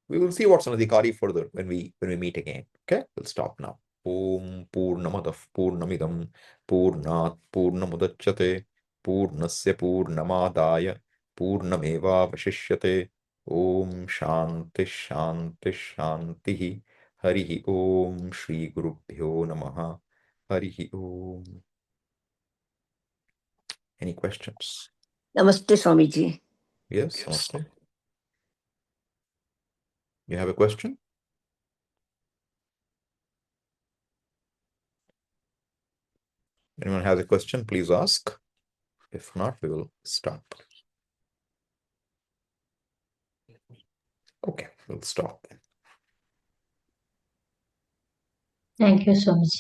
We will see what's an adhikari further when we meet again. Okay, we'll stop now. Om Purnamadav Purnamidam Purnat Purnamudachyate Purnasya Purnamadaya Purnameva Vashishyate. Om Shanti Shanti Shanti. Harihi Om Shri Gurubhyo Namaha. Harihi Om. Any questions? Namaste, Swamiji. Yes, namaste. You have a question? Anyone has a question, please ask. If not, we will stop. Okay, we'll stop. Thank you, Swamiji.